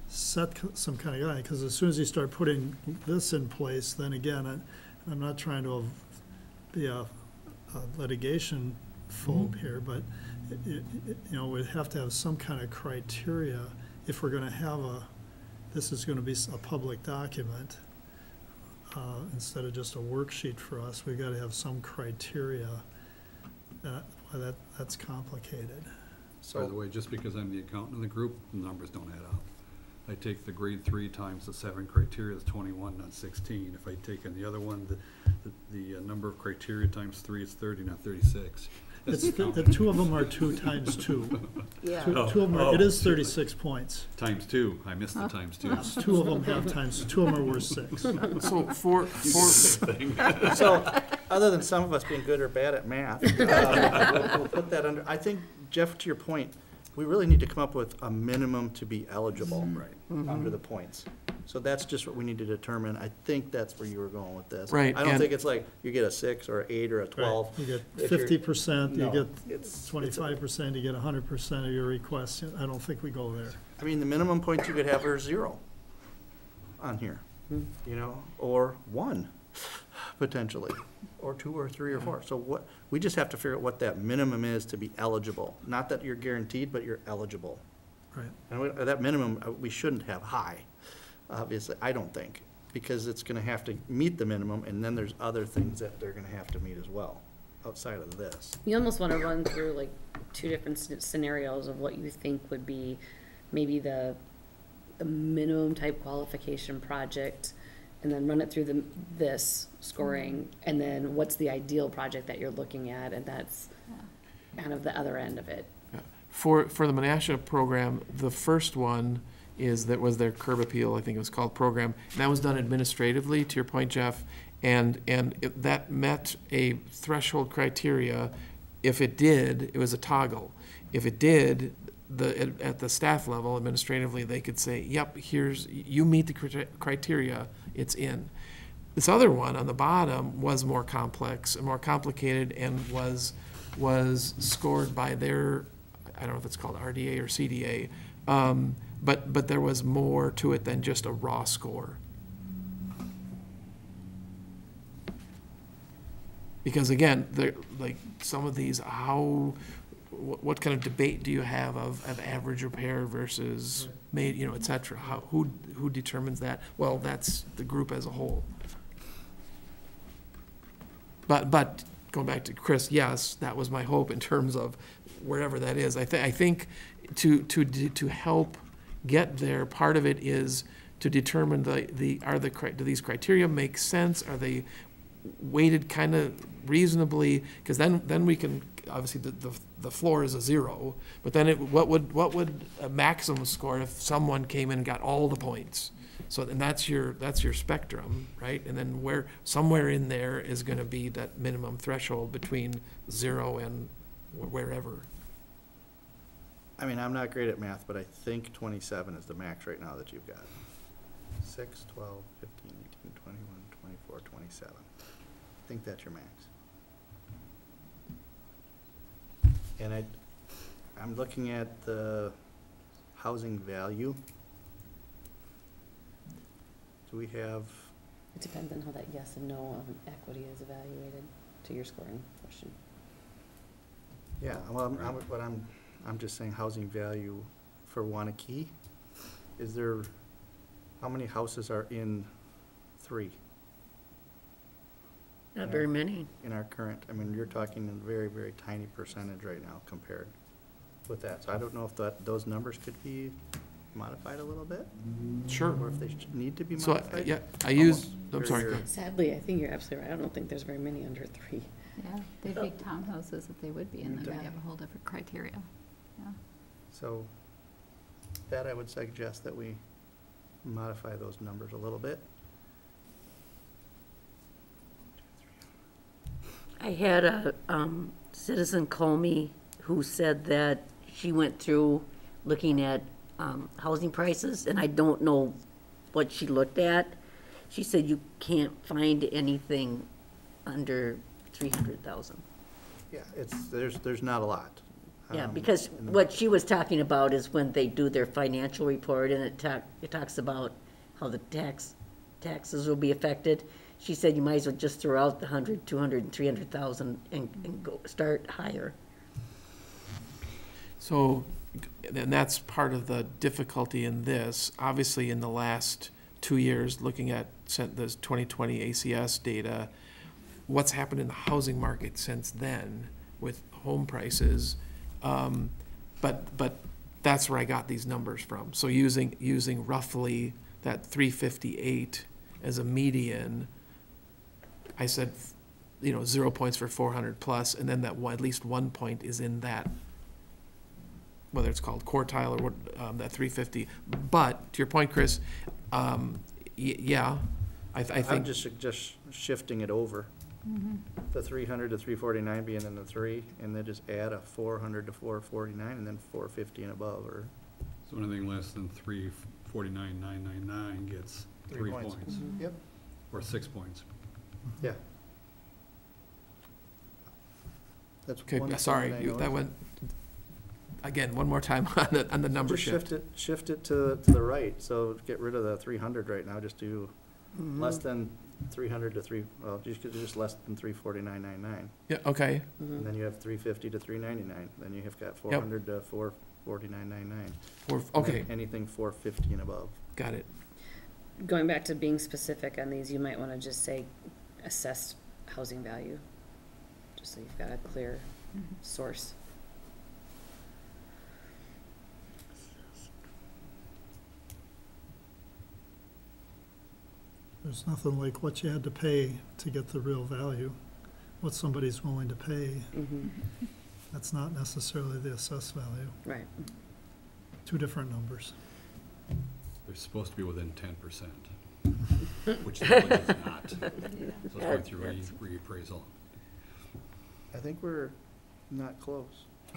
G: set some kind of guide, because as soon as you start putting this in place, then again, I'm not trying to be a litigation phobe here, but you know, we'd have to have some kind of criteria if we're gonna have this is gonna be a public document, instead of just a worksheet for us. We've gotta have some criteria. That's complicated.
C: By the way, just because I'm the accountant in the group, the numbers don't add up. I take the grade 3 times the 7 criteria, that's 21, not 16. If I take on the other one, the number of criteria times 3, it's 30, not 36. That's
G: It's, the 2 of them are 2 times 2.
D: Yeah.
G: Two of them are, it is 36 points.
C: Times 2, I missed the times 2.
G: 2 of them have times, 2 of them are worth 6.
B: so for,
A: So, other than some of us being good or bad at math, we'll put that under, I think, Jeff, to your point, we really need to come up with a minimum to be eligible.
C: Right.
A: Under the points. So that's just what we need to determine. I think that's where you were going with this.
B: Right,
A: I don't
B: and-
A: think it's like you get a 6 or an 8 or a 12.
G: You get
A: If you're-
G: 50%, you
A: No,
G: get
A: it's-
G: 25%, you get 100% of your requests. I don't think we go there.
A: I mean, the minimum points you could have are 0 on here, you know, or 1, potentially, or 2 or 3 or 4. So what, we just have to figure out what that minimum is to be eligible. Not that you're guaranteed, but you're eligible.
G: Right.
A: And that minimum, we shouldn't have high, obviously, I don't think, because it's gonna have to meet the minimum, and then there's other things that they're gonna have to meet as well, outside of this.
F: You almost want to run through like 2 different scenarios of what you think would be maybe the minimum type qualification project, and then run it through this scoring, and then what's the ideal project that you're looking at, and that's kind of the other end of it.
B: for the Menasha program, the first one was their curb appeal, I think it was called, program, and that was done administratively, to your point, Jeff, and that met a threshold criteria. If it did, it was a toggle. If it did, at the staff level, administratively, they could say, yep, you meet the criteria, it's in. This other one on the bottom was more complex and more complicated, and was scored by their, I don't know if it's called RDA or CDA, but there was more to it than just a raw score. Because again, like some of these, what kind of debate do you have of average repair versus made, et cetera? Who determines that? Well, that's the group as a whole. But going back to Chris, yes, that was my hope in terms of wherever that is. I think to help get there, part of it is to determine do these criteria make sense? Are they weighted kind of reasonably? Because then we can, obviously the floor is a 0, but then what would a maximum score if someone came in and got all the points? So then that's your spectrum, right? And then somewhere in there is going to be that minimum threshold between 0 and wherever.
A: I mean, I'm not great at math, but I think 27 is the max right now that you've got. 6, 12, 15, 18, 21, 24, 27. I think that's your max. And I'm looking at the housing value. Do we have,
F: It depends on how that yes and no of equity is evaluated to your scoring question.
A: yeah, well, I'm just saying housing value for Waunakee. How many houses are in 3?
D: Not very many.
A: in our current, I mean, you're talking a very, very tiny percentage right now compared with that. So I don't know if those numbers could be modified a little bit,
B: Sure.
A: or if they need to be
B: So,
A: modified.
B: yeah, I use,
A: Almost
B: I'm
A: very
B: sorry.
A: rare.
F: Sadly, I think you're absolutely right. I don't think there's very many under 3.
E: Yeah, they'd be townhouses if they would be, and then we have a whole different criteria. Yeah.
A: So that I would suggest that we modify those numbers a little bit.
D: I had a citizen call me who said that she went through looking at housing prices, and I don't know what she looked at. She said you can't find anything under 300,000.
A: Yeah, there's not a lot.
D: Yeah,
A: Um,
D: because
A: and
D: what she was talking about is when they do their financial report, and it talks about how the taxes will be affected. She said you might as well just throw out the 100, 200, and 300,000 and go, start higher.
B: So, and that's part of the difficulty in this. Obviously, in the last 2 years, looking at the 2020 ACS data, what's happened in the housing market since then with home prices. But that's where I got these numbers from. So using roughly that 358 as a median, I said, 0 points for 400 plus, and then at least 1 point is in that, whether it's called quartile or what, that 350. But to your point, Chris, yeah, I
A: I'm
B: think,
A: just shifting it over. The 300 to 349 being in the 3, and then just add a 400 to 449, and then 450 and above, or
C: So anything less than 349,999 gets 3 points,
A: Yep.
C: or 6 points.
A: Yeah. That's
B: okay,
A: one thing
B: sorry,
A: that I
B: that
A: noticed.
B: went, again, one more time on the number
A: Just
B: shift.
A: shift it to the right, so get rid of the 300 right now, just do less than 300 to just less than 349.99.
B: Yeah, okay,
A: And then you have 350 to 399, then you have got 400 to 449.99.
B: okay,
A: Anything 450 and above.
B: got it.
F: Going back to being specific on these, you might want to just say assessed housing value, just so you've got a clear source.
G: There's nothing like what you had to pay to get the real value, what somebody's willing to pay. That's not necessarily the assessed value.
F: Right.
G: Two different numbers.
C: They're supposed to be within 10%, which the village is not. So it's going through reappraisal.
A: I think we're not close.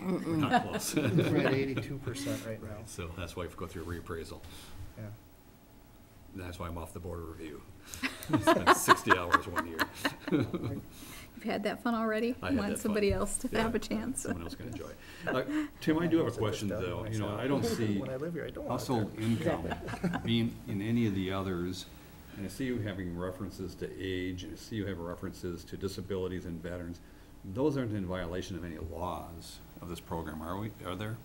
C: We're not close.
A: We're at 82% right now.
C: So that's why we go through reappraisal.
A: Yeah.
C: And that's why I'm off the board of review. Spent 60 hours 1 year.
E: You've had that fun already?
C: I had
E: Want
C: that
E: somebody
C: fun.
E: else to
C: Yeah,
E: have a chance?
C: Someone else can enjoy it. Tim, I do have a question though. I don't see
A: When I live here, I don't want to.
C: household income being in any of the others. And I see you having references to age, and I see you have references to disabilities and veterans. Those aren't in violation of any laws of this program, are there?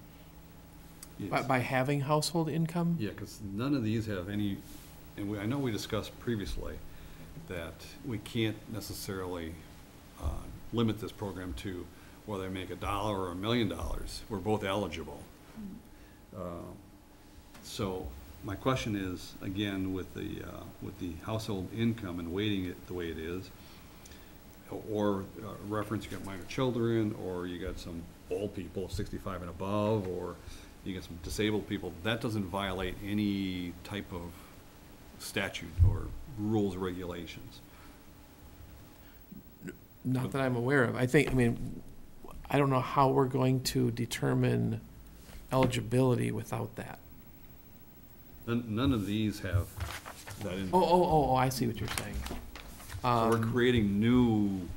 C: Yes.
B: By having household income?
C: Yeah, because none of these have any, and I know we discussed previously that we can't necessarily limit this program to whether they make $1 or $1 million. We're both eligible. So my question is, again, with the household income and weighting it the way it is, or reference, you got minor children, or you got some old people, 65 and above, or you get some disabled people, that doesn't violate any type of statute or rules or regulations.
B: Not that I'm aware of. I don't know how we're going to determine eligibility without that.
C: None of these have that in.
B: Oh, I see what you're saying.
C: So we're creating new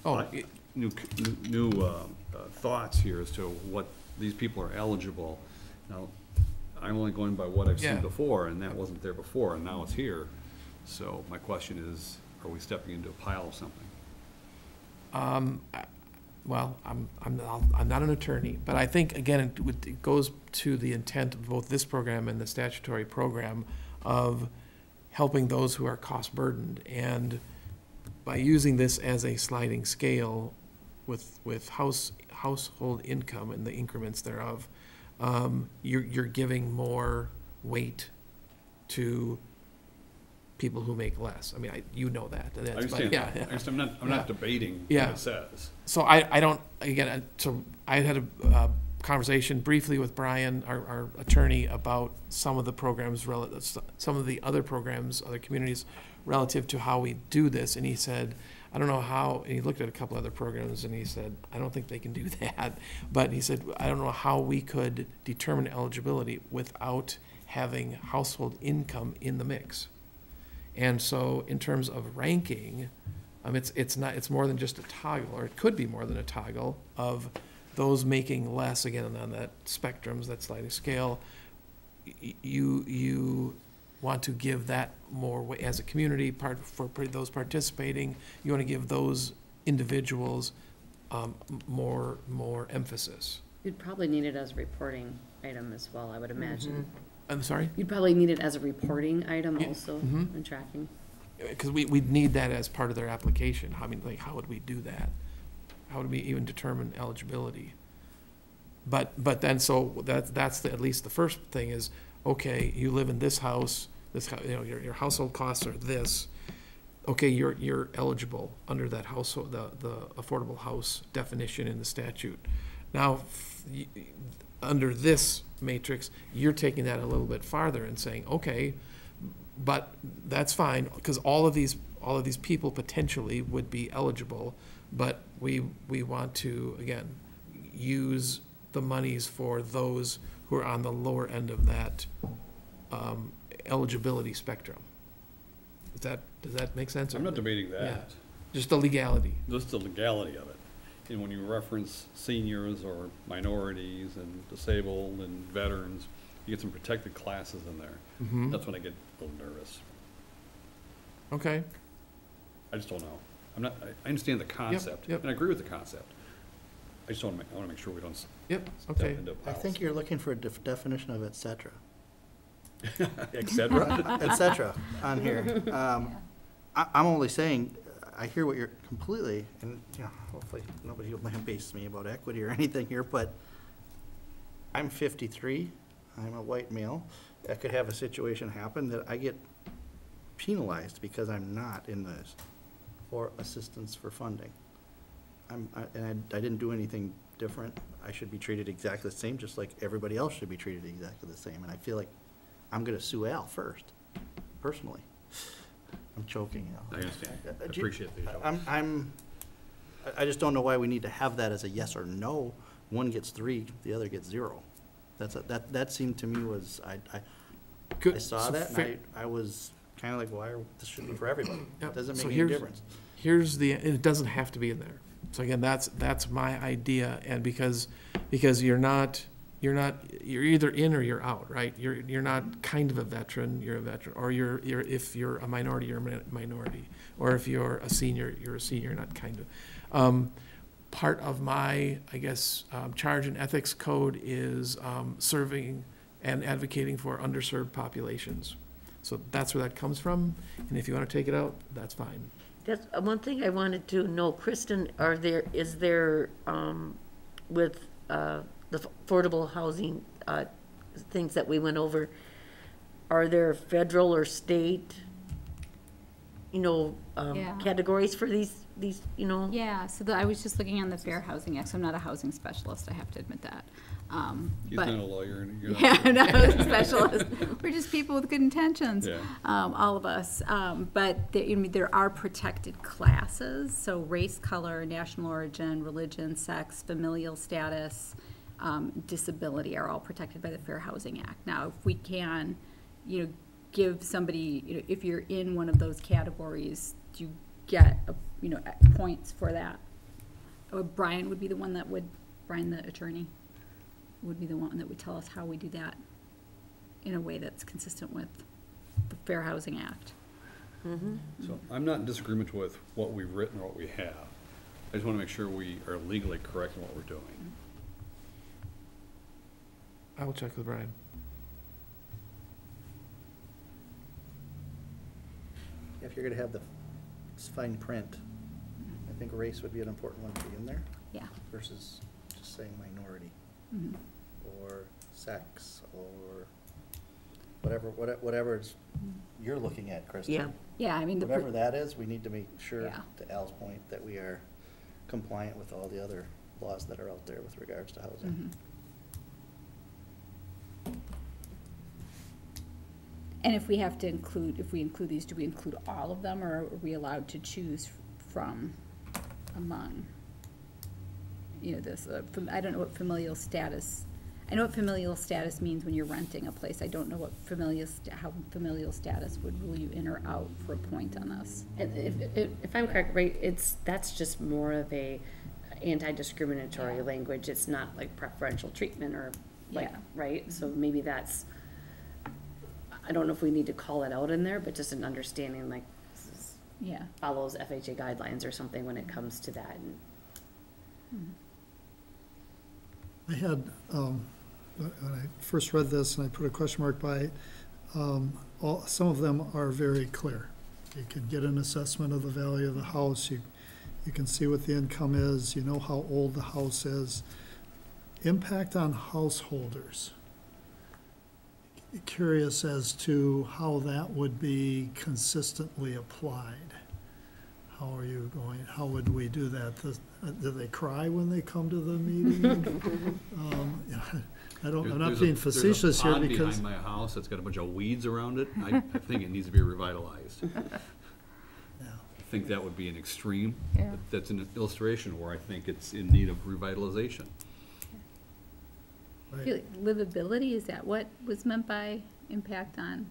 B: Oh,
C: thoughts here as to what these people are eligible. Now, I'm only going by what I've
B: Yeah.
C: seen before, and that wasn't there before, and now it's here. So my question is, are we stepping into a pile of something?
B: well, I'm not an attorney, but I think, again, it goes to the intent of both this program and the statutory program of helping those who are cost burdened. And by using this as a sliding scale with household income and the increments thereof, you're giving more weight to people who make less. I mean, you know that.
C: I understand that. I understand. I'm not debating what
B: Yeah.
C: it says.
B: So I don't, again, so I had a conversation briefly with Brian, our attorney, about some of the programs, some of the other programs, other communities, relative to how we do this, and he said, I don't know how, and he looked at a couple other programs, and he said, I don't think they can do that, but he said, I don't know how we could determine eligibility without having household income in the mix. And so, in terms of ranking, it's more than just a toggle, or it could be more than a toggle of those making less, again, on that spectrums, that sliding scale. You want to give that more weight as a community for those participating. You want to give those individuals more emphasis.
F: You'd probably need it as a reporting item as well, I would imagine.
B: I'm sorry?
F: You'd probably need it as a reporting item
B: Yeah.
F: also,
B: Mhm.
F: in tracking.
B: Because we'd need that as part of their application. I mean, like, how would we do that? How would we even determine eligibility? But then, so that's at least the first thing is, okay, you live in this house, your household costs are this. Okay, you're eligible under that household, the affordable house definition in the statute. Now, under this matrix, you're taking that a little bit farther and saying, okay, but that's fine, because all of these people potentially would be eligible, but we want to, again, use the monies for those who are on the lower end of that eligibility spectrum. Does that make sense?
C: I'm not debating
B: Yeah.
C: that.
B: Just the legality.
C: Just the legality of it. And when you reference seniors or minorities and disabled and veterans, you get some protected classes in there.
B: Mhm.
C: That's when I get a little nervous.
B: Okay.
C: I just don't know. I understand the concept,
B: yep.
C: and I agree with the concept. I just want to make sure we don't
B: Yep,
C: step
B: okay.
C: into
A: I think you're looking for a definition of et cetera.
C: et cetera.
A: Et cetera on here. I'm only saying, I hear what you're completely, and, hopefully nobody will base me about equity or anything here, but I'm 53, I'm a white male. I could have a situation happen that I get penalized because I'm not in this for assistance for funding. I didn't do anything different. I should be treated exactly the same, just like everybody else should be treated exactly the same. And I feel like I'm gonna sue Al first, personally. I'm choking, Al.
C: I understand. I appreciate the help.
A: I just don't know why we need to have that as a yes or no. One gets 3, the other gets 0. That seemed to me was, I
B: Good.
A: saw
B: So
A: that and
B: fair-
A: I was kind of like, this should be for everybody.
B: Yep.
A: It doesn't
B: So
A: make any
B: here's-
A: difference.
B: it doesn't have to be in there. So again, that's my idea, and because you're either in or you're out, right? You're not kind of a veteran, you're a veteran, or if you're a minority, you're a minority, or if you're a senior, you're a senior, not kind of. Part of my, I guess, charge and ethics code is serving and advocating for underserved populations. So that's where that comes from, and if you want to take it out, that's fine.
D: That's one thing I wanted to know, Kristen, is there, with the affordable housing things that we went over, are there federal or state,
E: Yeah.
D: categories for these,
E: Yeah, so I was just looking on the Fair Housing Act, so I'm not a housing specialist, I have to admit that.
C: He's
E: But-
C: not a lawyer, and you're not.
E: Yeah, I'm not a housing specialist. We're just people with good intentions,
C: Yeah.
E: all of us. But there are protected classes, so race, color, national origin, religion, sex, familial status, disability are all protected by the Fair Housing Act. Now, if we can, give somebody, if you're in one of those categories, you get, points for that. Brian would be the one that would, Brian, the attorney, would be the one that would tell us how we do that in a way that's consistent with the Fair Housing Act.
C: So I'm not in disagreement with what we've written or what we have. I just want to make sure we are legally correct in what we're doing.
B: I will check with Brian.
A: If you're gonna have the fine print, I think race would be an important one to be in there
E: Yeah.
A: versus just saying minority
E: Mhm.
A: or sex or whatever you're looking at, Kristen.
D: Yeah.
E: Yeah, I mean,
A: Whatever that is, we need to make sure,
E: Yeah.
A: to Al's point, that we are compliant with all the other laws that are out there with regards to housing.
E: Mhm. And if we have to include, if we include these, do we include all of them, or are we allowed to choose from among? You know, this, I don't know what familial status, I know what familial status means when you're renting a place. I don't know what how familial status would rule you in or out for a point on this.
F: And if I'm correct, right, that's just more of a anti-discriminatory
E: Yeah.
F: language. It's not like preferential treatment or like,
E: Yeah.
F: right? So maybe that's, I don't know if we need to call it out in there, but just an understanding like this is-
E: Yeah.
F: follows FHA guidelines or something when it comes to that. And
G: I had, when I first read this and I put a question mark by it, some of them are very clear. You can get an assessment of the value of the house, you can see what the income is, you know how old the house is. Impact on householders. Curious as to how that would be consistently applied. How would we do that? Do they cry when they come to the meeting? I'm not being facetious here
C: There's a
G: because.
C: pond behind my house that's got a bunch of weeds around it. I think it needs to be revitalized.
G: Yeah.
C: I think that would be an extreme.
E: Yeah.
C: That's an illustration where I think it's in need of revitalization.
E: I feel like livability, is that what was meant by impact on?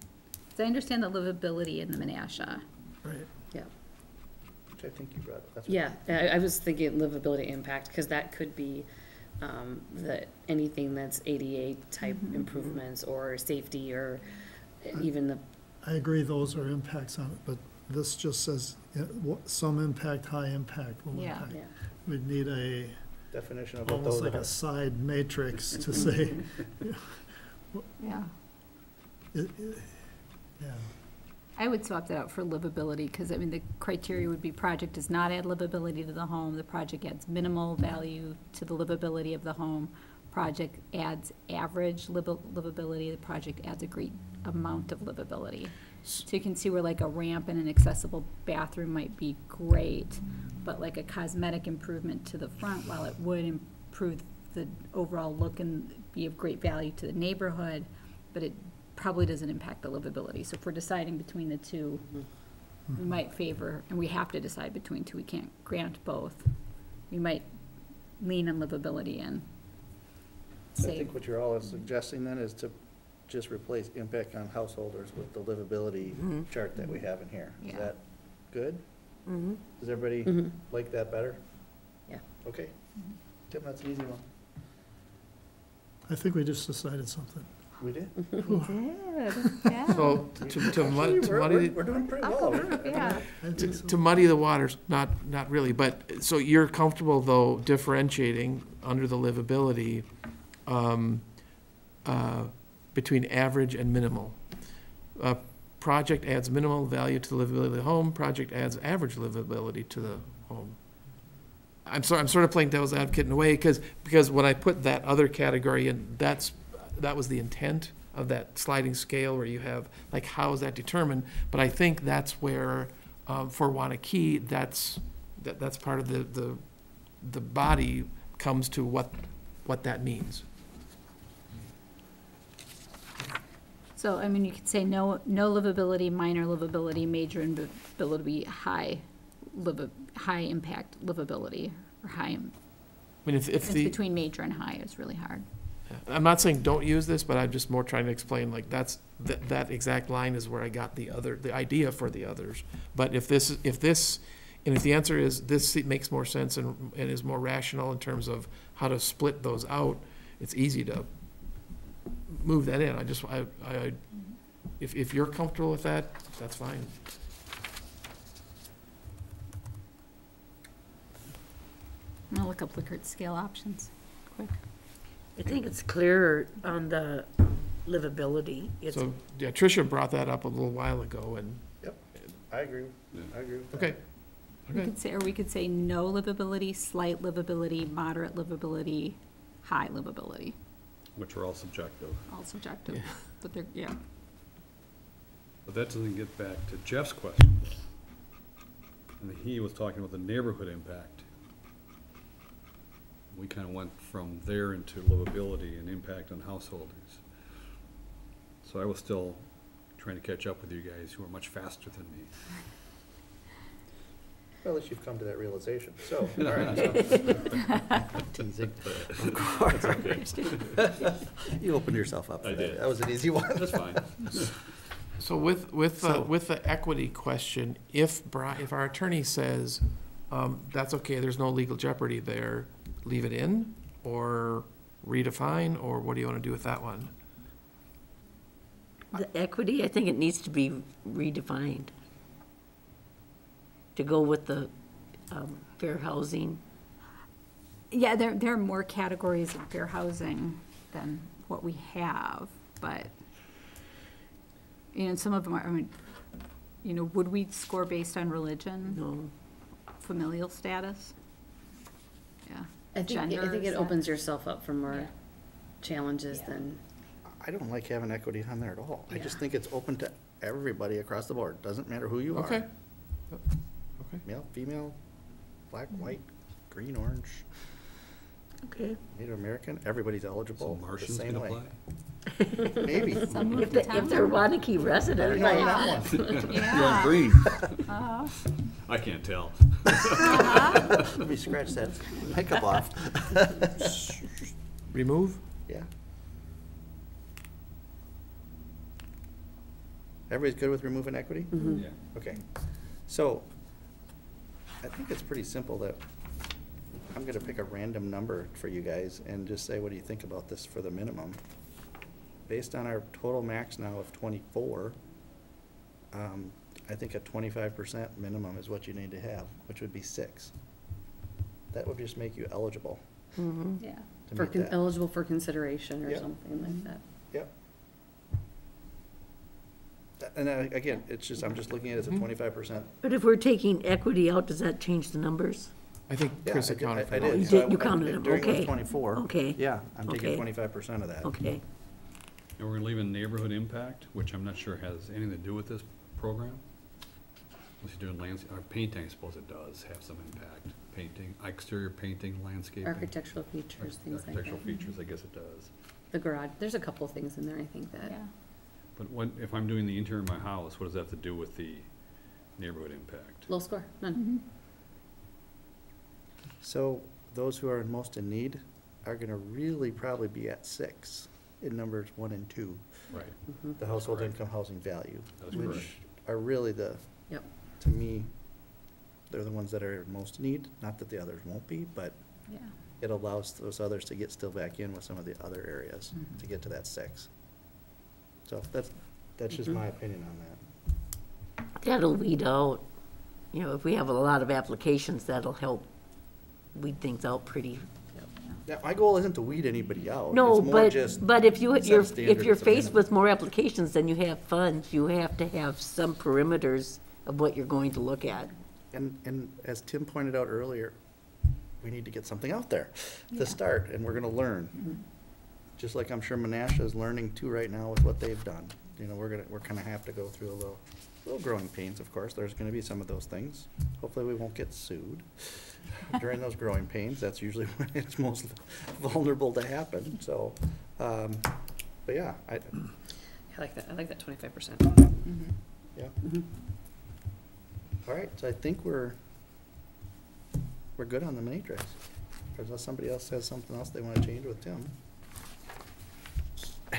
E: Because I understand the livability in the Menasha.
G: Right.
F: yeah.
A: Which I think you brought up. That's what-
F: Yeah, I was thinking livability impact, because that could be anything that's ADA type improvements or safety or even the,
G: I agree, those are impacts on it, but this just says, some impact, high impact, low
E: Yeah.
G: impact.
F: yeah.
G: We'd need a,
A: Definition of what
G: almost
A: those
G: like
A: are.
G: a side matrix to say,
E: Yeah.
G: yeah.
E: I would swap that out for livability, because I mean, the criteria would be project does not add livability to the home, the project adds minimal value to the livability of the home, project adds average livability, the project adds a great amount of livability. So you can see where like a ramp and an accessible bathroom might be great, but like a cosmetic improvement to the front, while it would improve the overall look and be of great value to the neighborhood, but it probably doesn't impact the livability. So if we're deciding between the two, we might favor, and we have to decide between two, we can't grant both. We might lean on livability and
A: So I
E: say,
A: think what you're all suggesting then is to just replace impact on householders with the livability chart that we have in here. Is
E: Yeah.
A: that good?
D: Mm-hmm.
A: Does everybody
F: Mhm.
A: like that better?
F: Yeah.
A: Okay. Tim, that's an easy one.
G: I think we just decided something.
A: We did?
B: So to muddy,
A: We're doing pretty well.
E: yeah.
G: I think so.
B: to muddy the waters, not really, but, so you're comfortable though differentiating under the livability, between average and minimal? Project adds minimal value to the livability of the home, project adds average livability to the home. I'm sort of playing devil's advocate in a way, because when I put that other category in, that was the intent of that sliding scale where you have, like, how is that determined? But I think that's where, for Waunakee, that's part of the body comes to what that means.
E: So, I mean, you could say no livability, minor livability, major livability, high impact livability, or high,
B: I mean, if
E: it's
B: the,
E: between major and high is really hard.
B: I'm not saying don't use this, but I'm just more trying to explain, like, that exact line is where I got the idea for the others. But if the answer is this makes more sense and is more rational in terms of how to split those out, it's easy to move that in. If you're comfortable with that, that's fine.
E: I'm gonna look up Likert scale options, quick.
H: I think it's clearer on the livability. It's
B: So, yeah, Tricia brought that up a little while ago, and,
A: I agree.
C: Yeah.
A: I agree with that.
B: okay,
E: We could say, or we could say no livability, slight livability, moderate livability, high livability,
C: Which are all subjective.
E: all subjective, but they're, yeah.
C: But that doesn't get back to Jeff's question. And he was talking about the neighborhood impact. We kind of went from there into livability and impact on householders. So I was still trying to catch up with you guys who are much faster than me.
A: Well, at least you've come to that realization, so, all right. Teasing. Of course. You opened yourself up.
C: I did.
A: That was an easy one.
C: That's fine.
B: So with the equity question, if our attorney says, that's okay, there's no legal jeopardy there, leave it in, or redefine, or what do you want to do with that one?
D: The equity, I think it needs to be redefined to go with the fair housing.
E: Yeah, there are more categories of fair housing than what we have, but, you know, some of them are, I mean, you know, would we score based on religion,
D: No,
E: familial status? Yeah.
F: I think
E: Gender,
F: it
E: is that-
F: opens yourself up for more
E: Yeah.
F: challenges
E: Yeah.
F: than,
A: I don't like having equity on there at all. I just
E: Yeah.
A: think it's open to everybody across the board. Doesn't matter who you are.
B: Okay. Okay.
A: Male, female, black, white, green, orange,
D: okay.
A: Native American, everybody's
C: So
A: eligible the
C: Martians
A: same
C: can
A: way.
C: apply?
A: Maybe.
E: Some of
D: If
E: the
D: they're Waunakee
A: I
D: resident,
A: know
D: right?
A: that one.
C: You're on
E: Yeah.
C: green.
E: Uh-huh.
C: I can't tell.
A: Let me scratch that makeup off.
B: Remove?
A: Yeah. Everybody's good with removing equity?
C: Yeah.
A: Okay. So, I think it's pretty simple that I'm gonna pick a random number for you guys and just say, what do you think about this for the minimum? Based on our total max now of 24, I think a 25% minimum is what you need to have, which would be 6. That would just make you eligible
E: Yeah.
A: to
F: for
A: meet that.
F: eligible for consideration or
A: Yep.
F: something like that.
A: Yep. And again, it's just, I'm just looking at it as a 25%.
D: But if we're taking equity out, does that change the numbers?
B: I think
A: Yeah,
B: Chris
A: I did-
B: accounted for
A: I
B: that.
A: did.
D: You
A: So
D: did- you
A: I-
D: counted them,
A: During those
D: okay.
A: 24.
D: Okay.
A: Yeah, I'm taking
D: Okay.
A: 25% of that.
D: Okay.
C: And we're gonna leave in neighborhood impact, which I'm not sure has anything to do with this program. Unless you're doing or painting, I suppose it does have some impact. Painting, exterior painting, landscaping.
F: Architectural features, things like that.
C: Architectural features, I guess it does.
F: The garage, there's a couple of things in there, I think, that,
E: Yeah.
C: But if I'm doing the interior of my house, what does that have to do with the neighborhood impact?
F: low score, none.
A: So those who are most in need are gonna really probably be at 6 in numbers 1 and 2,
C: Right.
A: the household
C: correct.
A: income housing value,
C: That's correct.
A: which are really the,
F: Yep.
A: to me, they're the ones that are in most need, not that the others won't be, but
E: Yeah.
A: it allows those others to get still back in with some of the other areas to get to that 6. So that's just my opinion on that.
D: That'll weed out, you know, if we have a lot of applications, that'll help weed things out pretty.
A: Yeah, my goal isn't to weed anybody out.
D: No,
A: It's more just
D: but if
A: set a
D: you're
A: standard as a
D: faced
A: minimum.
D: with more applications than you have funds, you have to have some parameters of what you're going to look at.
A: And as Tim pointed out earlier, we need to get something out there to start, and we're gonna learn. Just like I'm sure Menasha is learning too right now with what they've done. You know, we're gonna have to go through a little growing pains, of course. There's gonna be some of those things. Hopefully, we won't get sued during those growing pains. That's usually when it's most vulnerable to happen, so, but yeah,
F: I like that, 25%.
A: yeah. All right, so I think we're good on the matrix. Unless somebody else has something else they wanna change with Tim.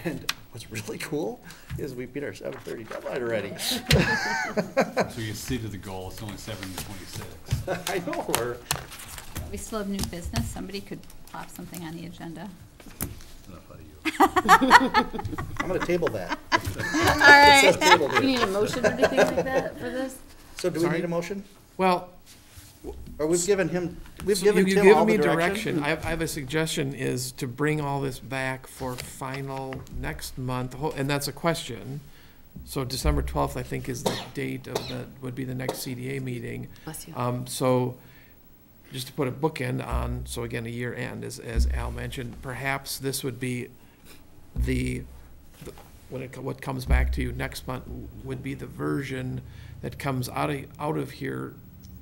A: And what's really cool is we beat our 7:30 deadline already.
C: So you see to the goal, it's only 7:26.
A: I know,
E: We still have new business. Somebody could plop something on the agenda.
C: Enough out of you.
A: I'm gonna table that.
E: All right.
A: It says tabled
F: Do you
A: here.
F: need a motion or anything like that for this?
A: So do we
B: Sorry?
A: need a motion?
B: Well,
A: Or we've given him, we've
B: so
A: given
B: you've
A: Tim
B: given
A: all
B: me
A: the
B: direction. I have a suggestion is to bring all this back for final next month, and that's a question. So December 12th, I think, is the date of would be the next CDA meeting.
F: Bless you.
B: So just to put a bookend on, so again, a year end, as Al mentioned, perhaps this would be what comes back to you next month would be the version that comes out of here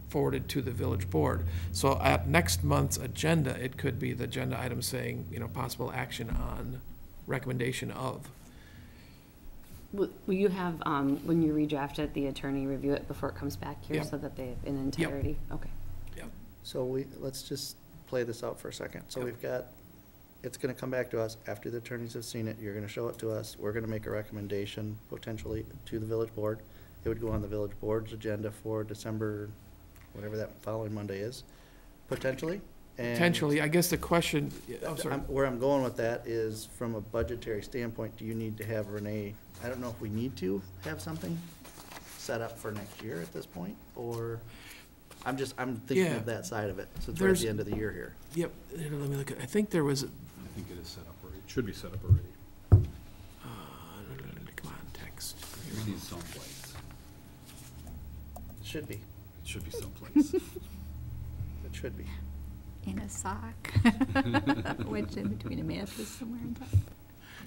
B: forwarded to the village board. So at next month's agenda, it could be the agenda item saying, possible action on recommendation of.
F: Will you have, when you redraft it, the attorney review it before it comes back here
B: Yep.
F: so that they, in entirety? Okay.
A: So let's just play this out for a second. So we've got, it's gonna come back to us after the attorneys have seen it, you're gonna show it to us, we're gonna make a recommendation potentially to the village board. It would go on the village board's agenda for December, whatever that following Monday is, potentially. And
B: Potentially, I guess the question, I'm sorry.
A: where I'm going with that is, from a budgetary standpoint, do you need to have Renee, I don't know if we need to have something set up for next year at this point, or, I'm thinking
B: Yeah.
A: of that side of it, since we're at
B: There's-
A: the end of the year here.
B: Yep, let me look I think there was,
C: I think it is set up already. It should be set up already.
B: come on, text.
C: We need someplace.
A: Should be,
C: It should be someplace.
A: it should be.
E: In a sock, wedged in between a mattress somewhere on top.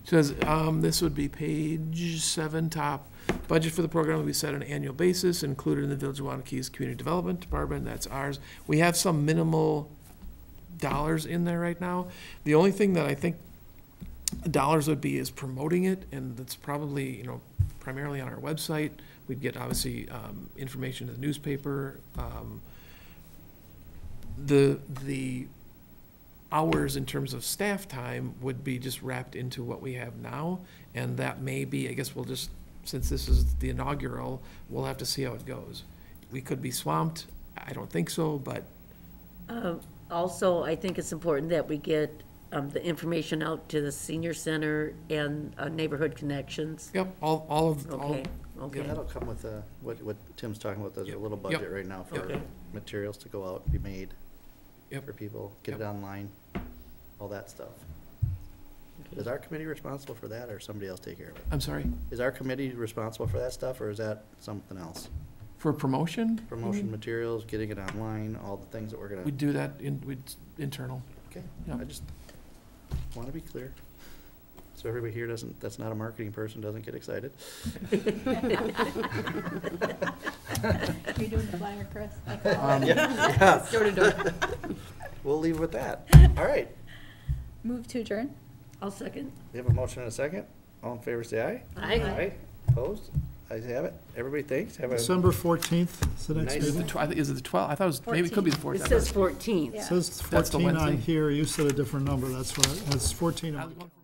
B: Says, this would be page 7, top. Budget for the program will be set on an annual basis, included in the Village of Waunakee's Community Development Department, that's ours. We have some minimal dollars in there right now. The only thing that I think dollars would be is promoting it, and that's probably, primarily on our website. We'd get, obviously, information to the newspaper. The hours in terms of staff time would be just wrapped into what we have now, and that may be, I guess we'll just, since this is the inaugural, we'll have to see how it goes. We could be swamped, I don't think so, but
H: Also, I think it's important that we get the information out to the senior center and neighborhood connections.
B: yep, all
H: Okay,
A: Yeah,
H: okay.
A: that'll come with what Tim's talking about, there's a
B: Yep.
A: little
B: Yep.
A: budget right now for
H: Okay.
A: materials to go out, be made
B: Yep.
A: for people, get it
B: Yep.
A: online, all that stuff. Is our committee responsible for that, or somebody else take care of it?
B: I'm sorry,
A: Is our committee responsible for that stuff, or is that something else?
B: for promotion?
A: Promotion materials, getting it online, all the things that we're
B: We
A: gonna,
B: do that internal.
A: okay,
B: Yeah.
A: I just wanna be clear. So everybody here that's not a marketing person, doesn't get excited.
E: You're doing the flyer, Chris?
A: Yeah.
E: Door to door.
A: We'll leave with that. All right,
E: Move to adjourn?
H: I'll second.
A: we have a motion and a second. All in favor, say aye.
H: Aye.
A: Opposed? Ayes have it. Everybody thanks. Have a,
G: December 14th is the next
A: Nice.
B: Is it
G: meeting.
B: is it the 12th? I thought it was, maybe it could be the 4th.
H: It says 14th.
G: It says
B: That's the
G: 14 on
B: Wednesday.
G: here, you said a different number, that's what, it's 14
B: I
G: on
B: was going for